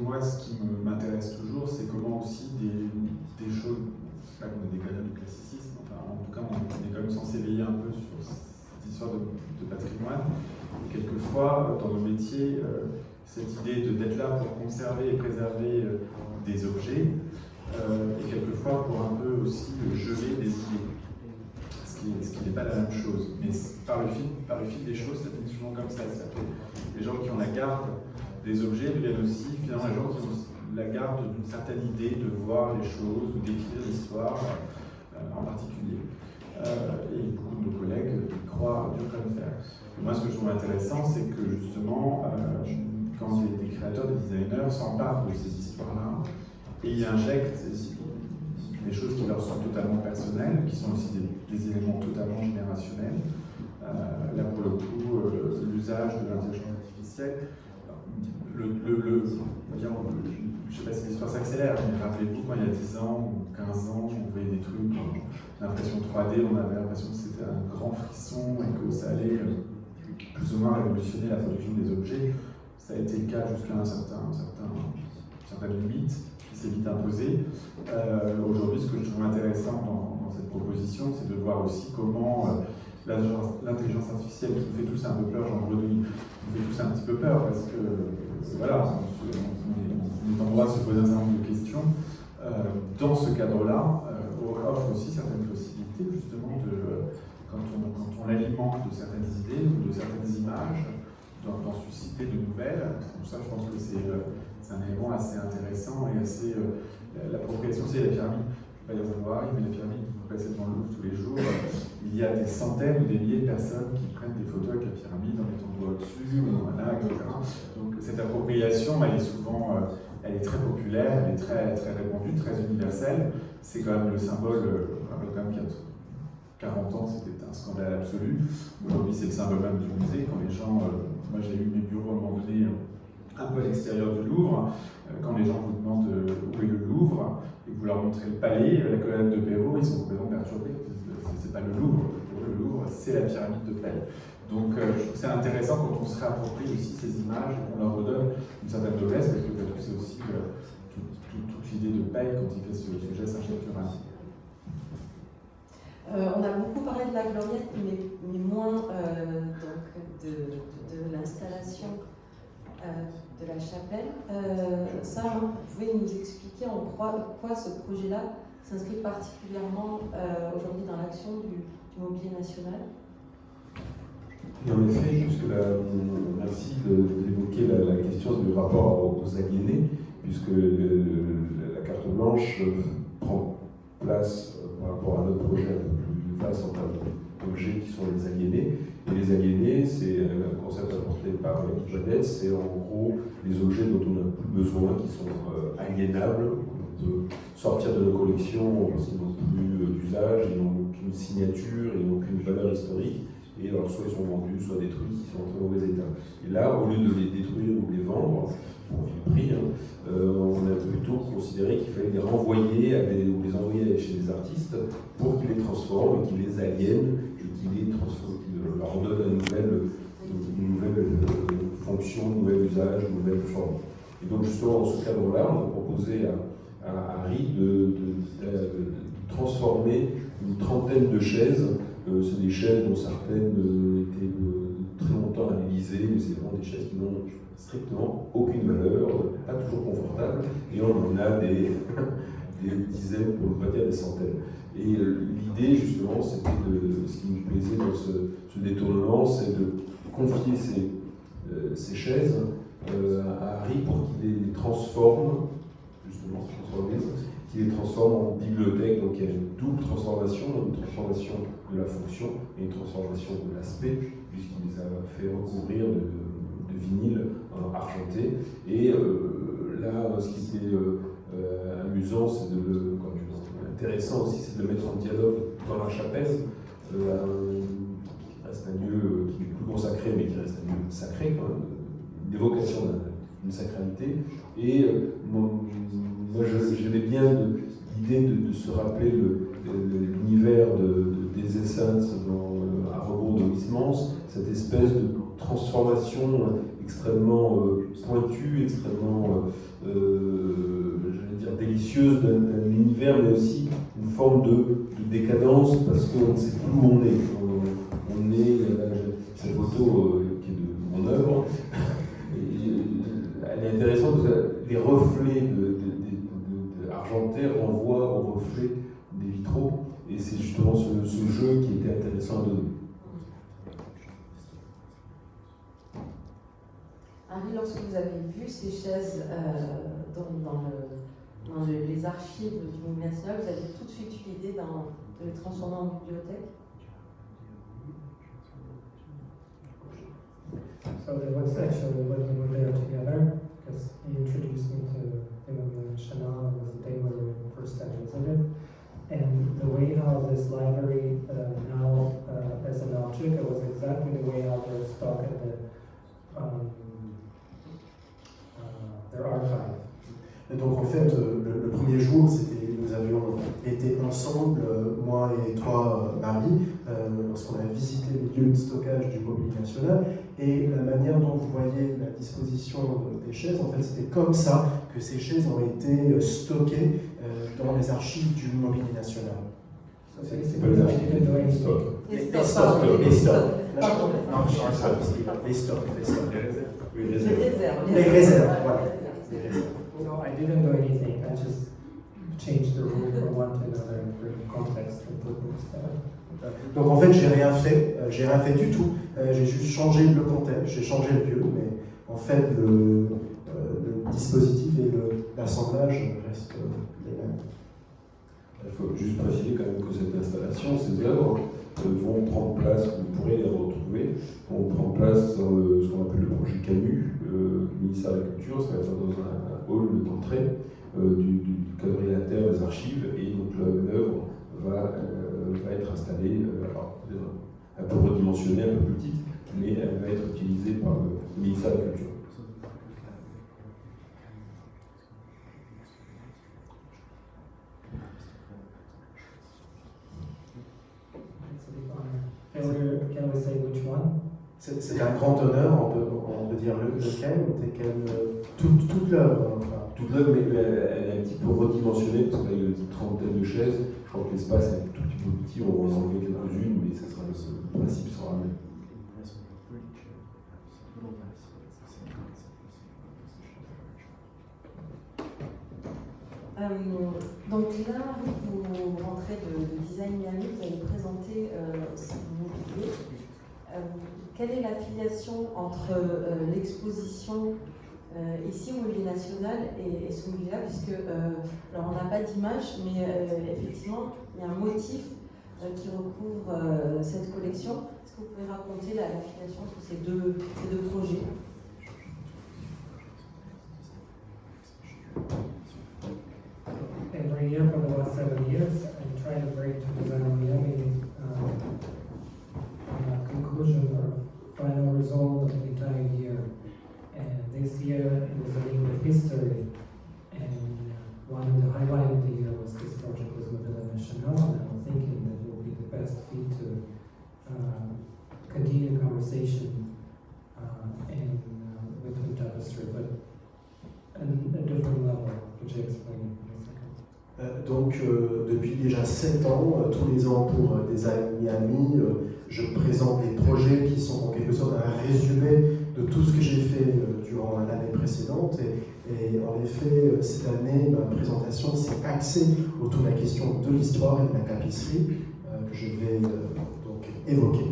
Moi, ce qui m'intéresse toujours, c'est comment aussi des choses, c'est pas qu'on est des cadres du classicisme, enfin, en tout cas, on est quand même censé veiller un peu sur cette histoire de patrimoine. Et quelquefois, dans nos métiers, cette idée d'être là pour conserver et préserver des objets, et quelquefois pour un peu aussi geler des idées. Ce qui n'est pas la même chose. Mais par le fil des choses, ça finit souvent comme ça. Les gens qui ont la garde des objets deviennent aussi finalement les gens qui ont la garde d'une certaine idée de voir les choses ou d'écrire l'histoire en particulier. Et beaucoup de nos collègues y croient dur comme fer. Et moi, ce que je trouve intéressant, c'est que justement, quand des créateurs, des designers s'emparent de ces histoires-là et y injectent des choses qui leur sont totalement personnelles, qui sont aussi des éléments totalement générationnels. Là, pour le coup, l'usage de l'intelligence artificielle, je ne sais pas si l'histoire s'accélère, mais rappelez-vous, quand il y a 10 ans ou 15 ans, on voyait des trucs d'impression 3D, on avait l'impression que c'était un grand frisson et que ça allait plus ou moins révolutionner la production des objets. Ça a été le cas jusqu'à une certaine limite, qui s'est vite imposée. Aujourd'hui, ce que je trouve intéressant dans cette proposition, c'est de voir aussi comment l'intelligence artificielle qui nous fait tous un peu peur, Jean Bredouille, nous fait tous un petit peu peur, parce que voilà, on est en droit de se poser un certain nombre de questions. Dans ce cadre-là, offre aussi certaines possibilités, justement, quand on l'alimente de certaines idées ou de certaines images, d'en susciter de nouvelles. Donc ça, je pense que c'est un élément assez intéressant et assez... L'appropriation, c'est la pyramide. Il va y avoir mais la pyramide, vous passez devant le Louvre tous les jours, il y a des centaines ou des milliers de personnes qui prennent des photos avec la pyramide en mettant le doigt au-dessus, etc. Donc cette appropriation, elle est souvent elle est très populaire, elle est très, très répandue, très universelle. C'est quand même le symbole, quand même 40 ans, c'était un scandale absolu. Aujourd'hui, c'est le symbole même du musée. Quand les gens, moi j'ai eu mes bureaux à un moment donné un peu à l'extérieur du Louvre, quand les gens vous demandent où est le Louvre, et que vous leur montrez le palais, la colonne de Perrault, ils sont complètement perturbés. C'est pas le Louvre. Pour eux, le Louvre, c'est la pyramide de Paris. Donc je trouve que c'est intéressant quand on se réapproprie aussi ces images et qu'on leur redonne une certaine noblesse, parce que c'est aussi toute l'idée de Paille quand il fait ce geste architectural. On a beaucoup parlé de la gloriette, mais moins donc de l'installation de la chapelle. Sarah, vous pouvez nous expliquer en quoi ce projet-là s'inscrit particulièrement aujourd'hui dans l'action du mobilier national? Et en effet, merci d'évoquer la question du rapport aux aliénés, puisque la carte blanche prend place par rapport à notre projet un peu plus vaste en termes d'objets qui sont les aliénés. Et les aliénés, c'est un concept apporté par Jeannette, c'est en gros les objets dont on n'a plus besoin, qui sont aliénables, on peut sortir de nos collections parce qu'ils n'ont plus d'usage, ils n'ont aucune signature, ils n'ont aucune valeur historique. Et alors, soit ils sont vendus, soit détruits, ils sont en très mauvais état. Et là, au lieu de les détruire ou de les vendre, pour le prix, on a plutôt considéré qu'il fallait les renvoyer ou les envoyer chez des artistes pour qu'ils les transforment et qu'ils les aliènent et qu'ils leur donnent une nouvelle fonction, un nouvel usage, une nouvelle forme. Et donc, justement, dans ce cadre-là, on a proposé à Harry de transformer une trentaine de chaises. C'est des chaises dont certaines étaient très longtemps à l'Élysée, mais c'est vraiment des chaises qui n'ont strictement aucune valeur, pas toujours confortables, et on en a des dizaines, pour ne pas dire des centaines. Et l'idée, justement, c'était ce qui nous plaisait dans ce détournement, c'est de confier ces chaises à Harry pour qu'il les transforme, justement, qui les transforme en bibliothèque. Donc il y a une double transformation, une transformation de la fonction et une transformation de l'aspect, puisqu'il les a fait recouvrir de vinyle argenté. Et là, ce qui était amusant, intéressant aussi, c'est de le mettre en dialogue dans la chapelle. Qui reste un lieu qui est plus consacré, mais qui reste un lieu sacré, quand même, une évocation d'une sacralité. Et moi, j'aimais bien l'idée de se rappeler l'univers des Essence à rebours de Huysmans, cette espèce de transformation extrêmement pointue, extrêmement délicieuse d'un univers, mais aussi une forme de décadence, parce qu'on ne sait plus où on est. On est, cette photo qui est de mon œuvre, elle est intéressante parce que les reflets argentés renvoient aux reflets des vitraux, et c'est justement ce jeu qui était intéressant à donner. Harry, lorsque vous avez vu ces chaises dans les archives du Mobilier National, vous avez tout de suite eu l'idée de les transformer en bibliothèque? So it was actually when we were there together, because he introduced me to the Mobilier National. It was the day when we first had visited. And the way how this library now as an object, it was exactly the way how they're stock at their archive. Et donc en fait, le premier jour, nous avions été ensemble, moi et toi, Marie, lorsqu'on a visité les lieux de stockage du Mobilier National, et la manière dont vous voyez la disposition des chaises, en fait, c'était comme ça que ces chaises ont été stockées dans les archives du Mobilier National. C'est pas les archives, les stocks. Les stocks. Les réserves, voilà. So I didn't do anything. I just changed the room from one to another and bring context and put things there. Donc en fait, j'ai rien fait du tout. J'ai juste changé le contexte, j'ai changé le lieu, mais en fait, le dispositif et l'assemblage restent les mêmes. Il faut juste préciser quand même que cette installation, ces œuvres, vont prendre place, vous pourrez les retrouver, vont prendre place dans ce qu'on appelle le projet Camus, ministère de la Culture, ça va être dans un hall d'entrée du quadrilatère des archives, et donc l'œuvre va être installée, alors, un peu redimensionnée, un peu plus petite, mais elle va être utilisée par le ministère de la Culture. Can we say which one? C'est un grand honneur, on peut dire lequel, toute l'œuvre. Enfin. Toute l'œuvre, mais elle est un petit peu redimensionnée, parce qu'il y a une trentaine de chaises. Je crois que l'espace est un tout petit peu petit, on va en enlever quelques-unes, mais le principe sera le même. Donc là, vous rentrez de Design Miami, vous allez présenter ce mobilier. Quelle est l'affiliation entre l'exposition ici au Musée National et ce mobilier-là, puisque alors on n'a pas d'image, mais effectivement il y a un motif qui recouvre cette collection. Est-ce que vous pouvez raconter l'affiliation entre ces deux projets? Every year for the last 7 years, I try to bring to Design Miami a conclusion or final result of the entire year. And this year it was a link with history, and one of the highlights of the year was this project with Villa National, and I'm thinking that it will be the best fit to continue conversation and with the tapestry, but at a different level, which I explain. Donc, depuis déjà 7 ans, tous les ans pour Design Miami, je présente des projets qui sont en quelque sorte un résumé de tout ce que j'ai fait durant l'année précédente. Et en effet, cette année, ma présentation s'est axée autour de la question de l'histoire et de la tapisserie que je vais donc évoquer.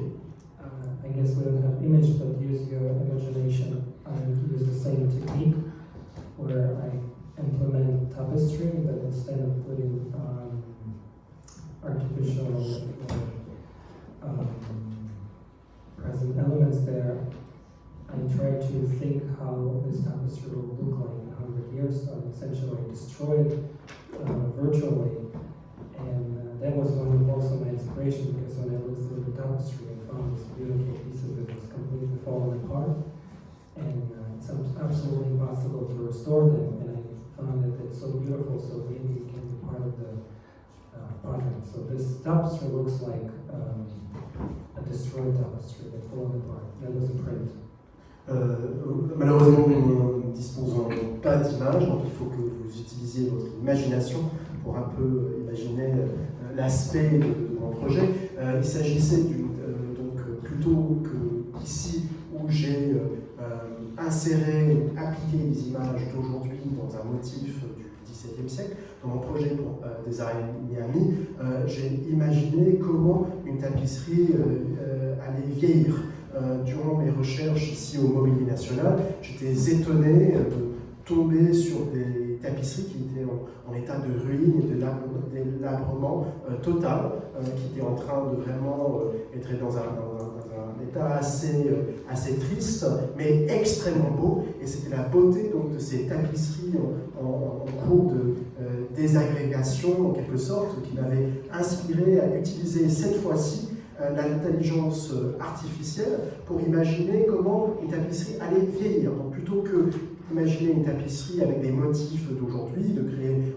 I guess we don't have image, but use your imagination. I use the same technique where I implement tapestry, but instead of putting artificial present elements there, I try to think how this tapestry will look like in 100 years. So essentially I destroyed virtually, and that was one of also my inspiration, because when I looked through the tapestry I found this beautiful piece of it was completely fallen apart, and it's absolutely impossible to restore them, and I found that it's so beautiful, so maybe it can be part of the project. So this tapestry looks like a destroyed tapestry that fallen apart. That was a print. Malheureusement, nous ne disposons pas d'image, donc il faut que vous utilisiez votre imagination pour un peu imaginer l'aspect de mon projet. Il s'agissait donc plutôt que ici où j'ai inséré, appliqué les images d'aujourd'hui dans un motif du XVIIe siècle. Dans mon projet pour Design Miami, j'ai imaginé comment une tapisserie allait vieillir. Durant mes recherches ici au Mobilier National, j'étais étonné de tomber sur des tapisseries qui étaient en état de ruine et de délabrement total, qui étaient en train de vraiment être dans un état assez triste, mais extrêmement beau. Et c'était la beauté donc, de ces tapisseries en cours de désagrégation, en quelque sorte, qui m'avait inspiré à utiliser cette fois-ci l'intelligence artificielle pour imaginer comment une tapisserie allait vieillir. Donc plutôt que d'imaginer une tapisserie avec des motifs d'aujourd'hui,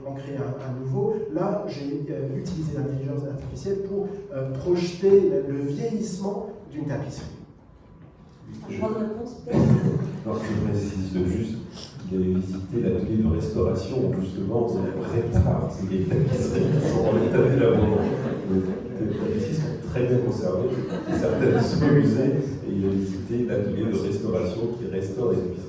en créer un nouveau, là j'ai utilisé l'intelligence artificielle pour projeter le vieillissement d'une tapisserie. Je prends une réponse peut-être. Alors je précise juste qu'il avait visité l'atelier de restauration, justement, on répare ces vieilles tapisseries qui sont en état d'élabrement. Les tapisseries sont très bien conservées, certaines sont au musée, et il a visité l'atelier de restauration qui restaure les tapisseries.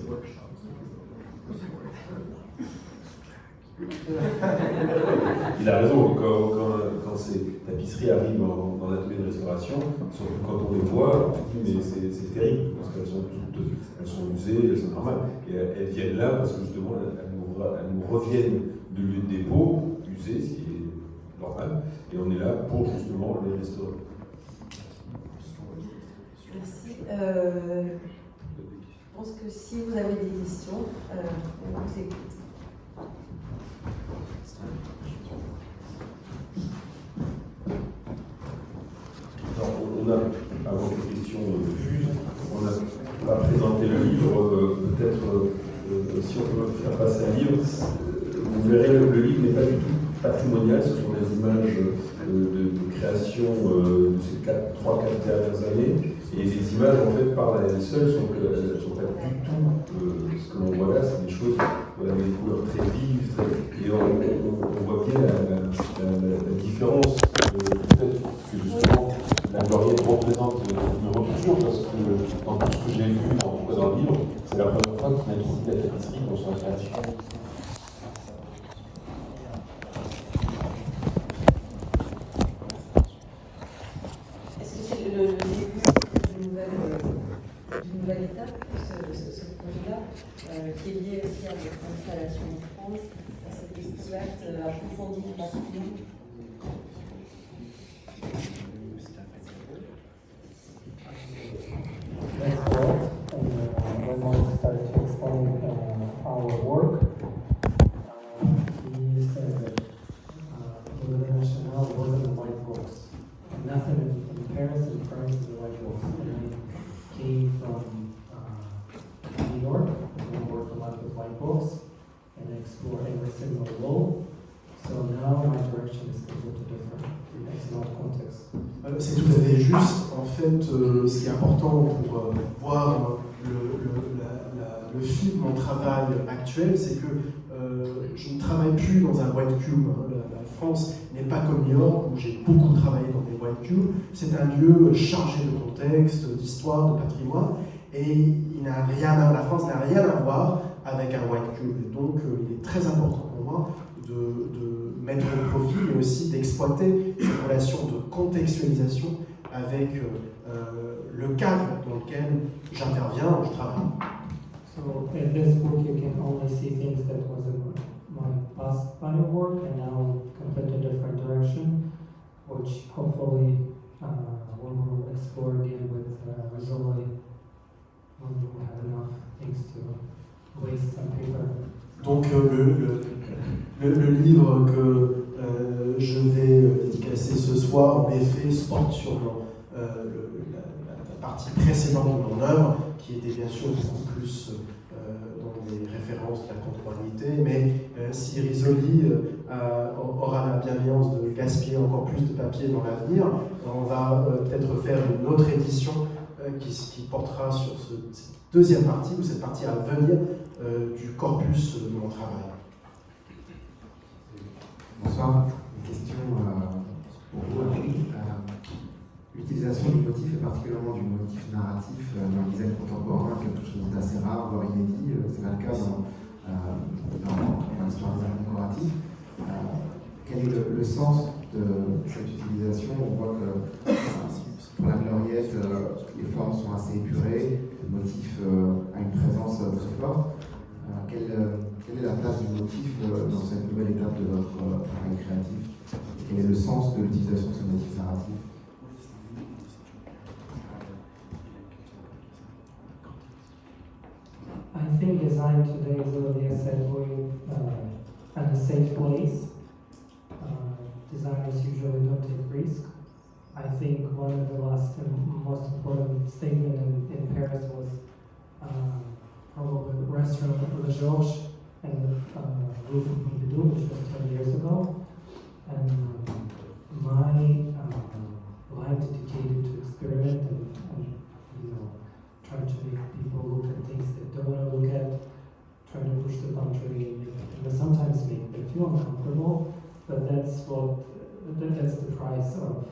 Il a raison, quand ces tapisseries arrivent dans l'atelier de restauration, surtout quand on les voit, on se dit mais c'est terrible, parce qu'elles sont usées, elles sont normales, et elles viennent là parce que justement elles nous reviennent de lieu de dépôt, usées, ce qui est normal, et on est là pour justement les restaurer. Merci. pense que si vous avez des questions, on vous écoute. Alors, on a, avant que les questions fusent, on a pas présenté le livre, peut-être si on peut faire passer un livre, vous verrez, le livre n'est pas du tout patrimonial, ce sont des images de création de ces 3-4 dernières années, et les images en fait parlent à elles seules, sont pas du tout ce que l'on voit là, c'est des choses avec des couleurs très vives, et on voit bien la différence, peut-être que justement la Gloriette représente une rupture, parce que dans tout ce que j'ai vu, en tout cas dans le livre, c'est la première fois qu'il introduit la tapisserie dans son création. Est-ce que c'est le début d'une nouvelle étape, ce projet-là, qui est lié aussi à votre installation en France, à cette découverte approfondie du patrimoine? Next world, and when we started to explain our work, he said that Galerie Nationale wasn't a white box. And nothing in Paris and France is a white box. And I came from New York, and I worked a lot with white books, and I explore every single law. So now my direction is completely different. It's not context. C'est tout à fait juste. En fait, ce qui est important pour voir le fil de mon travail actuel, c'est que je ne travaille plus dans un white cube. La France n'est pas comme New York, où j'ai beaucoup travaillé dans des white cubes. C'est un lieu chargé de contexte, d'histoire, de patrimoine, et la France n'a rien à voir avec un white cube. Et donc, il est très important pour moi de mettre au profit, mais aussi d'exploiter cette relation de contextualisation avec le cadre dans lequel j'interviens ou je travaille. So in this book you can only see things that was in my past body of work and now completely different direction, which hopefully we will explore again with Rizzoli when we will have enough things to waste some paper. Donc le livre que je vais dédicacer ce soir, en effet, porte sur la partie précédente de mon œuvre, qui était bien sûr beaucoup plus dans des références de la contemporanéité, mais si Rizzoli aura la bienveillance de gaspiller encore plus de papier dans l'avenir, on va peut-être faire une autre édition qui portera sur cette deuxième partie, ou cette partie à venir du corpus de mon travail. Bonsoir, une question pour vous, Henri. L'utilisation du motif, et particulièrement du motif narratif dans le design contemporain, quelque chose d'assez rare, voire inédit, c'est pas le cas dans l'histoire des arts décoratifs. Quel est le sens de cette utilisation? On voit que pour la Gloriette, les formes sont assez épurées, le motif a une présence très forte. Quelle est la place du motif dans cette nouvelle étape de votre travail créatif? Quel est le sens de l'utilisation de ce motif narratif? I think design today is really a settling and a safe place. Designers usually don't take risk. I think one of the last and most important statements in Paris was probably the restaurant Le Georges and the roof of Pompidou, which was 10 years ago. And my life dedicated to experiment and try to make people look at things they don't want to look at, try to push the boundary, and sometimes make them feel uncomfortable. But that's the price of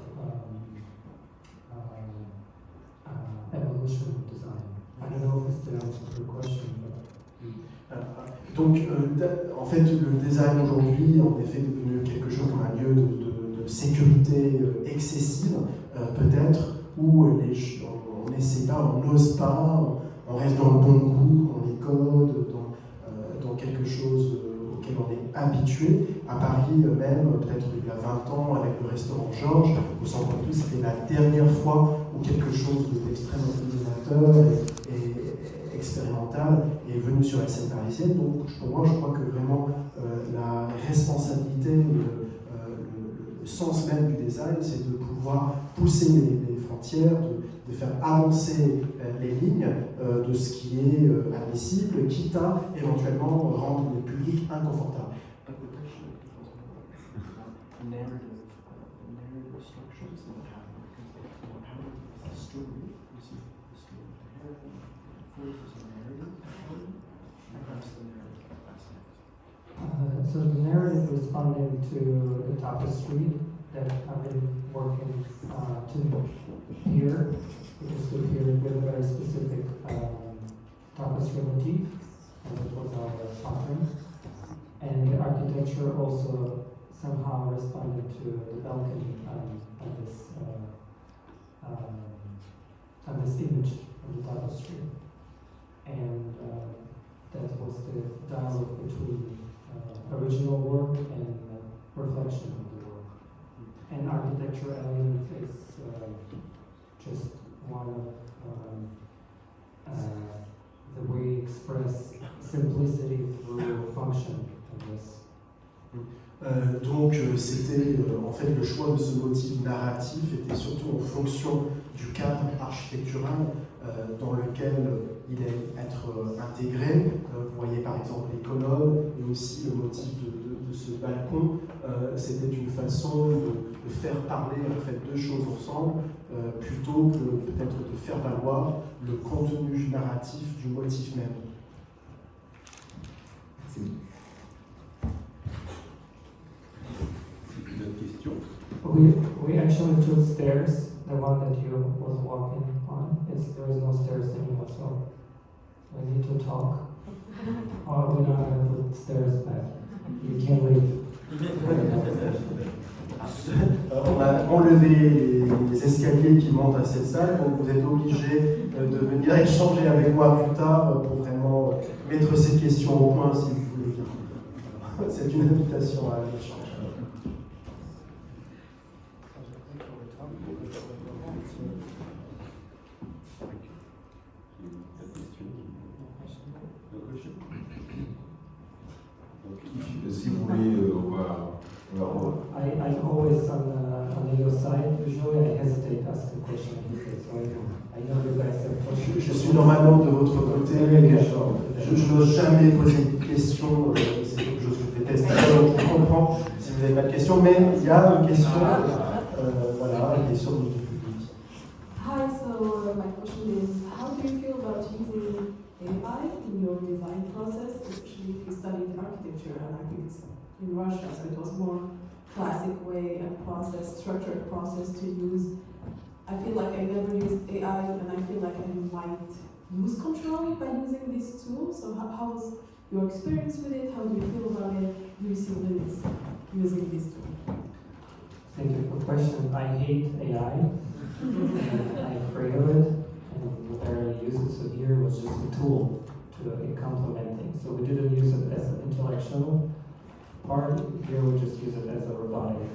evolution of design. I don't know if it's the answer to the question, but. Donc, en fait, le design aujourd'hui, en effet, est devenu quelque chose comme un lieu de sécurité excessive, peut-être, où on n'essaie pas, on n'ose pas, on reste dans le bon goût, on les code, dans quelque chose auquel on est habitué. À Paris même, peut-être il y a 20 ans, avec le restaurant Georges, au centre de tout, c'était la dernière fois où quelque chose d'extrêmement innovateur et expérimental sur la scène parisienne. Donc pour moi, je crois que vraiment la responsabilité, le sens même du design, c'est de pouvoir pousser les frontières, de faire avancer les lignes de ce qui est admissible, quitte à éventuellement rendre le public inconfortable. So the narrative responding to the tapestry that I've been working to here, because we here with a very specific tapestry motif, and it was our pattern. And the architecture also somehow responded to the balcony on this image of the tapestry. And that was the dialogue between original work and reflection of the work. And architecture element is just one of the way we express simplicity through function, I guess. Donc c'était en fait le choix de ce motif narratif était surtout en fonction du cadre architectural dans lequel il allait être intégré. Vous voyez par exemple les colonnes et aussi le motif de ce balcon. C'était une façon de faire parler en fait deux choses ensemble plutôt que peut-être de faire valoir le contenu narratif du motif même. Merci. We actually took stairs, the one that you was walking on. There is no stairs anymore, so we need to talk. Or we're not going to put stairs back. You can leave. On a enlevé les escaliers qui montent à cette salle, donc vous êtes obligé de venir échanger avec moi plus tard pour vraiment mettre ces questions au point si vous voulez bien. C'est une invitation à l'échange. Si vous voulez, I'm always on your side. Usually I hesitate to ask a question because I know you guys have questions. Je suis normalement de votre côté, je n'ose jamais poser de questions, c'est quelque chose que je déteste, donc je comprends si vous n'avez pas de questions, mais il y a une question, voilà, une question du public. Hi, so my question is, how do you feel about using AI in your design process, especially if you studied architecture, and I think it's in Russia, so it was more classic way and process, structured process to use. I feel like I never used AI, and I feel like I might lose control by using this tool. So how was your experience with it? How do you feel about it? Do you see limits using this tool? Thank you for the question. I hate AI. And I'm afraid of it, and rarely use it. So here it was just a tool to complement things. So we didn't use it as an intellectual part. Here we just use it as a robotic,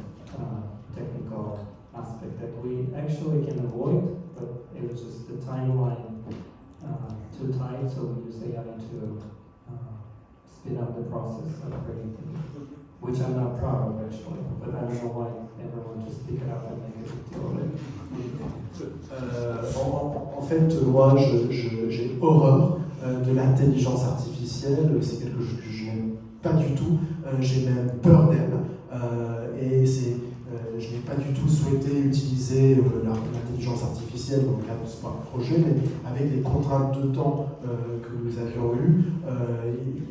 technical aspect that we actually can avoid, but it was just the timeline too tight, so we use AI to speed up the process of creating, which I'm not proud of actually, but I don't know why everyone just pick it up and make a big deal of it. En fait, moi, j'ai horreur de l'intelligence artificielle. C'est quelque chose que je n'aime pas du tout. J'ai même peur d'elle. Et je n'ai pas du tout souhaité utiliser l'intelligence artificielle dans le cadre de ce projet, mais avec les contraintes de temps que nous avions eues,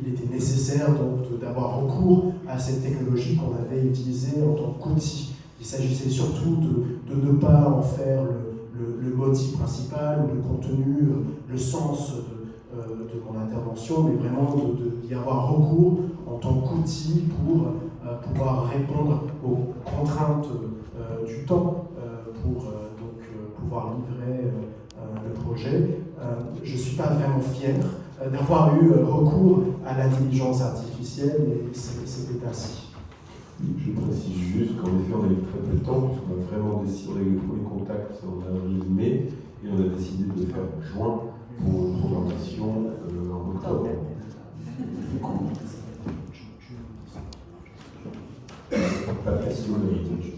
il était nécessaire donc d'avoir recours à cette technologie qu'on avait utilisée en tant qu'outil. Il s'agissait surtout de ne pas en faire le motif principal, le contenu, le sens de mon intervention, mais vraiment d'y avoir recours en tant qu'outil pour pouvoir répondre aux contraintes du temps, pour donc pouvoir livrer le projet. Je ne suis pas vraiment fier d'avoir eu recours à l'intelligence artificielle, mais c'était ainsi. Je précise juste qu'en effet, on a eu très peu de temps, puisqu'on a vraiment décidé, pour les contacts en avril-mai, et on a décidé de faire juin pour une programmation en octobre. Cultural Heritage.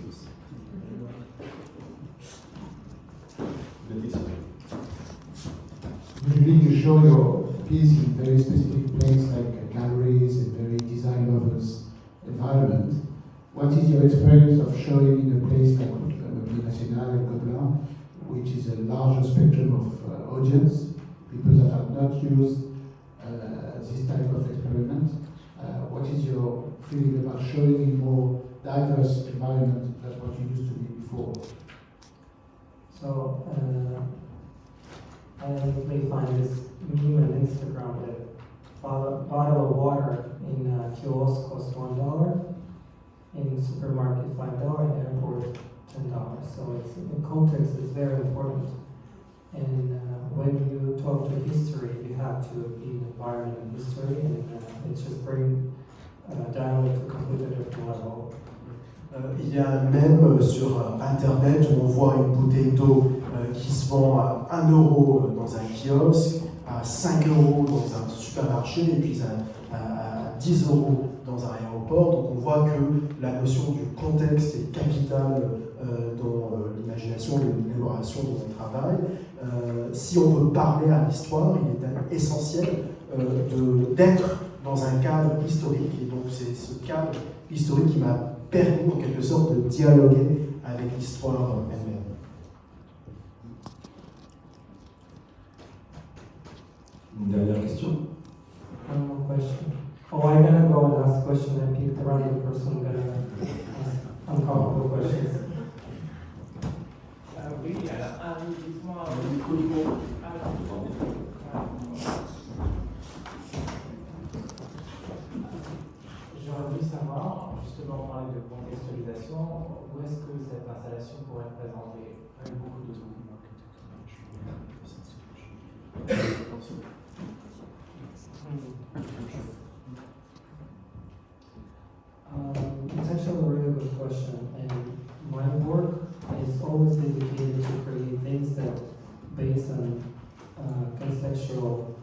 Usually you show your piece in very specific place like galleries and very design lovers environment. What is your experience of showing in a place like Musée National and Gobelin, which is a larger spectrum of audience, people that have not used this type of experiment? What is your feeling about showing in more diverse environment than what you used to be before? So I may find this meme on Instagram that a bottle of water in a kiosk costs $1, in supermarket $5, in airport $10. So it's, the context is very important. And when you talk to history, you have to be in environment and history, and it's just bring dialogue to a completely different level. Il y a un mème sur Internet où on voit une bouteille d'eau qui se vend à 1 euro dans un kiosque, à 5 euros dans un supermarché et puis à 10 euros dans un aéroport. Donc on voit que la notion du contexte est capitale dans l'imagination, l'élaboration de mon travail. Si on veut parler à l'histoire, il est essentiel d'être dans un cadre historique. Et donc c'est ce cadre historique qui m'a permis en quelque sorte de dialoguer avec l'histoire elle-même. Une dernière question. One more question. Oh, I'm gonna go and ask question and pick the random person gonna ask uncomfortable questions. Oui, alors dites-moi. J'aurais voulu savoir, justement, on parlait de contextualisation, où est-ce que cette installation pourrait être présentée avec beaucoup de It's actually a really good question, and my work is always dedicated to create things that based on conceptual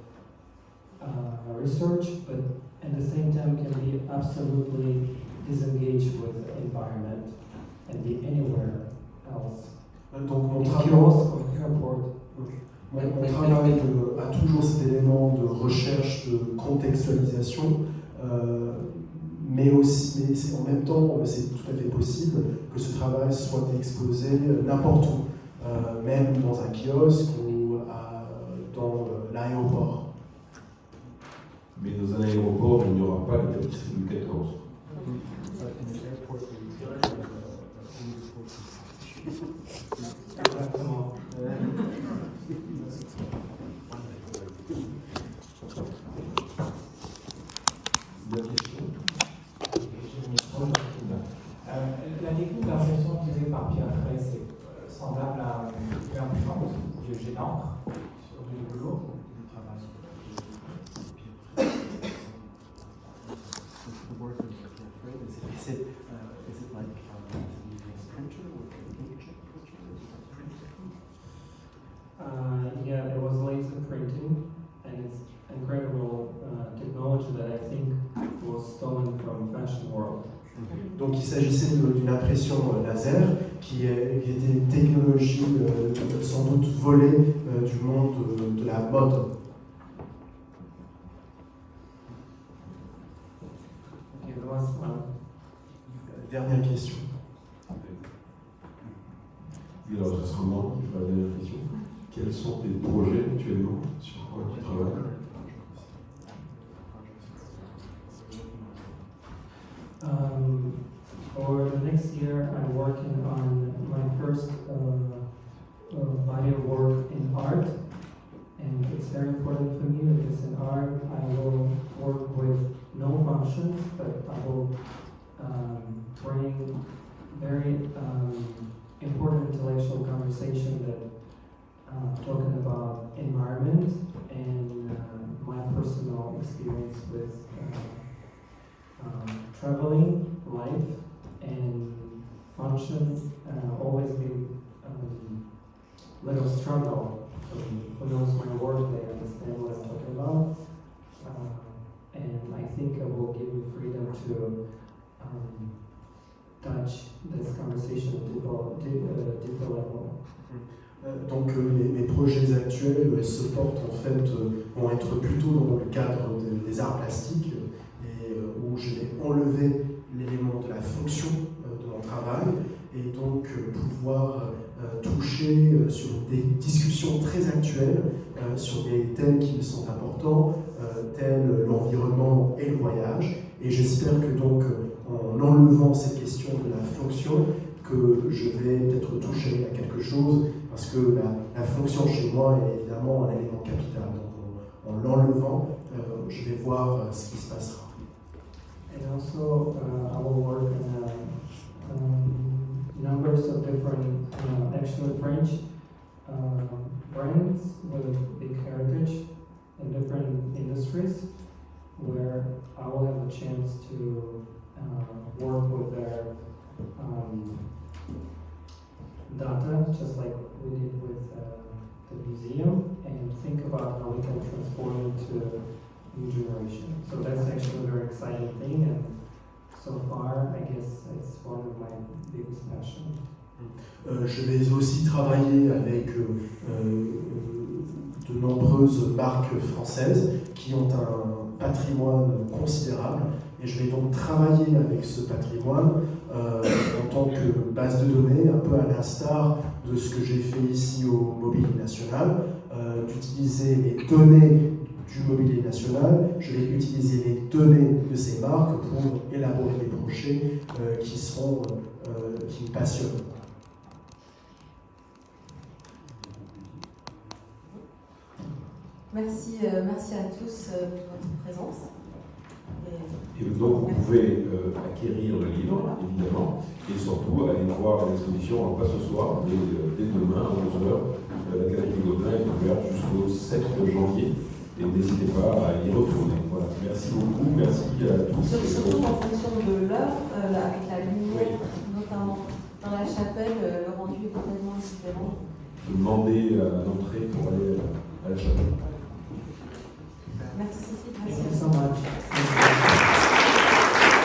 research, but at the same time can be absolutely disengaged with the environment and be anywhere else. Donc mon In travail, kiosk or airport. mon travail a toujours cet élément de recherche, de contextualisation, mais aussi, mais en même temps, c'est tout à fait possible que ce travail soit exposé n'importe où, même dans un kiosque ou dans l'aéroport. Mais dans un aéroport, il n'y aura pas de tapisserie du 14. Exactement. La technique d'impression utilisée par Pierre Frey, c'est semblable à une imprimante de jet d'encre sur du velours. Yeah, it was laser printing, and it's incredible technology that I think was stolen from fashion world. Donc il s'agissait d'une impression laser qui était une technologie sans doute volée du monde de la mode. Okay, the last one. Dernière question. Et alors, ce sera moi qui fera la dernière question. Quels sont tes projets actuellement sur quoi tu travailles? For the next year, I'm working on my first body of work in art, and it's very important for me because in art I will work with no functions, but I will bring very important intellectual conversation that talking about environment and my personal experience with traveling, life, and functions. Always been little struggle. So who knows my work, they understand what I'm talking about. And I think it will give me freedom to touch this conversation at deeper level. Donc les projets actuels se portent en fait, vont être plutôt dans le cadre des arts plastiques et où je vais enlever l'élément de la fonction de mon travail et donc pouvoir toucher sur des discussions très actuelles sur des thèmes qui me sont importants, tels l'environnement et le voyage. Et j'espère que donc en enlevant cette question de la fonction, que je vais peut-être toucher à quelque chose, parce que la fonction chez moi est évidemment un élément capital. Donc en l'enlevant, je vais voir ce qui se passera. And also, I will work on numbers of different, actually French brands with big heritage in different industries, where I will have a chance to work with their data, just like we did with the museum, and think about how we can transform it to new generation. So that's actually a very exciting thing, and so far, I guess it's one of my biggest passions. Je vais aussi travailler avec de nombreuses marques françaises qui ont un patrimoine considérable et je vais donc travailler avec ce patrimoine en tant que base de données, un peu à l'instar de ce que j'ai fait ici au Mobilier National, d'utiliser les données du Mobilier National, je vais utiliser les données de ces marques pour élaborer des projets qui me passionnent. Merci à tous de votre présence. Et donc vous pouvez acquérir le livre, évidemment, et surtout aller voir l'exposition, pas ce soir, mais dès demain à 11h. La Galerie du Gobelin est ouverte jusqu'au 7 janvier. Et n'hésitez pas à y retourner. Voilà. Merci beaucoup, merci à tous. Surtout en fonction de l'heure, avec la lumière, notamment dans la chapelle, le rendu est complètement différent. Demander à l'entrée pour aller à la chapelle.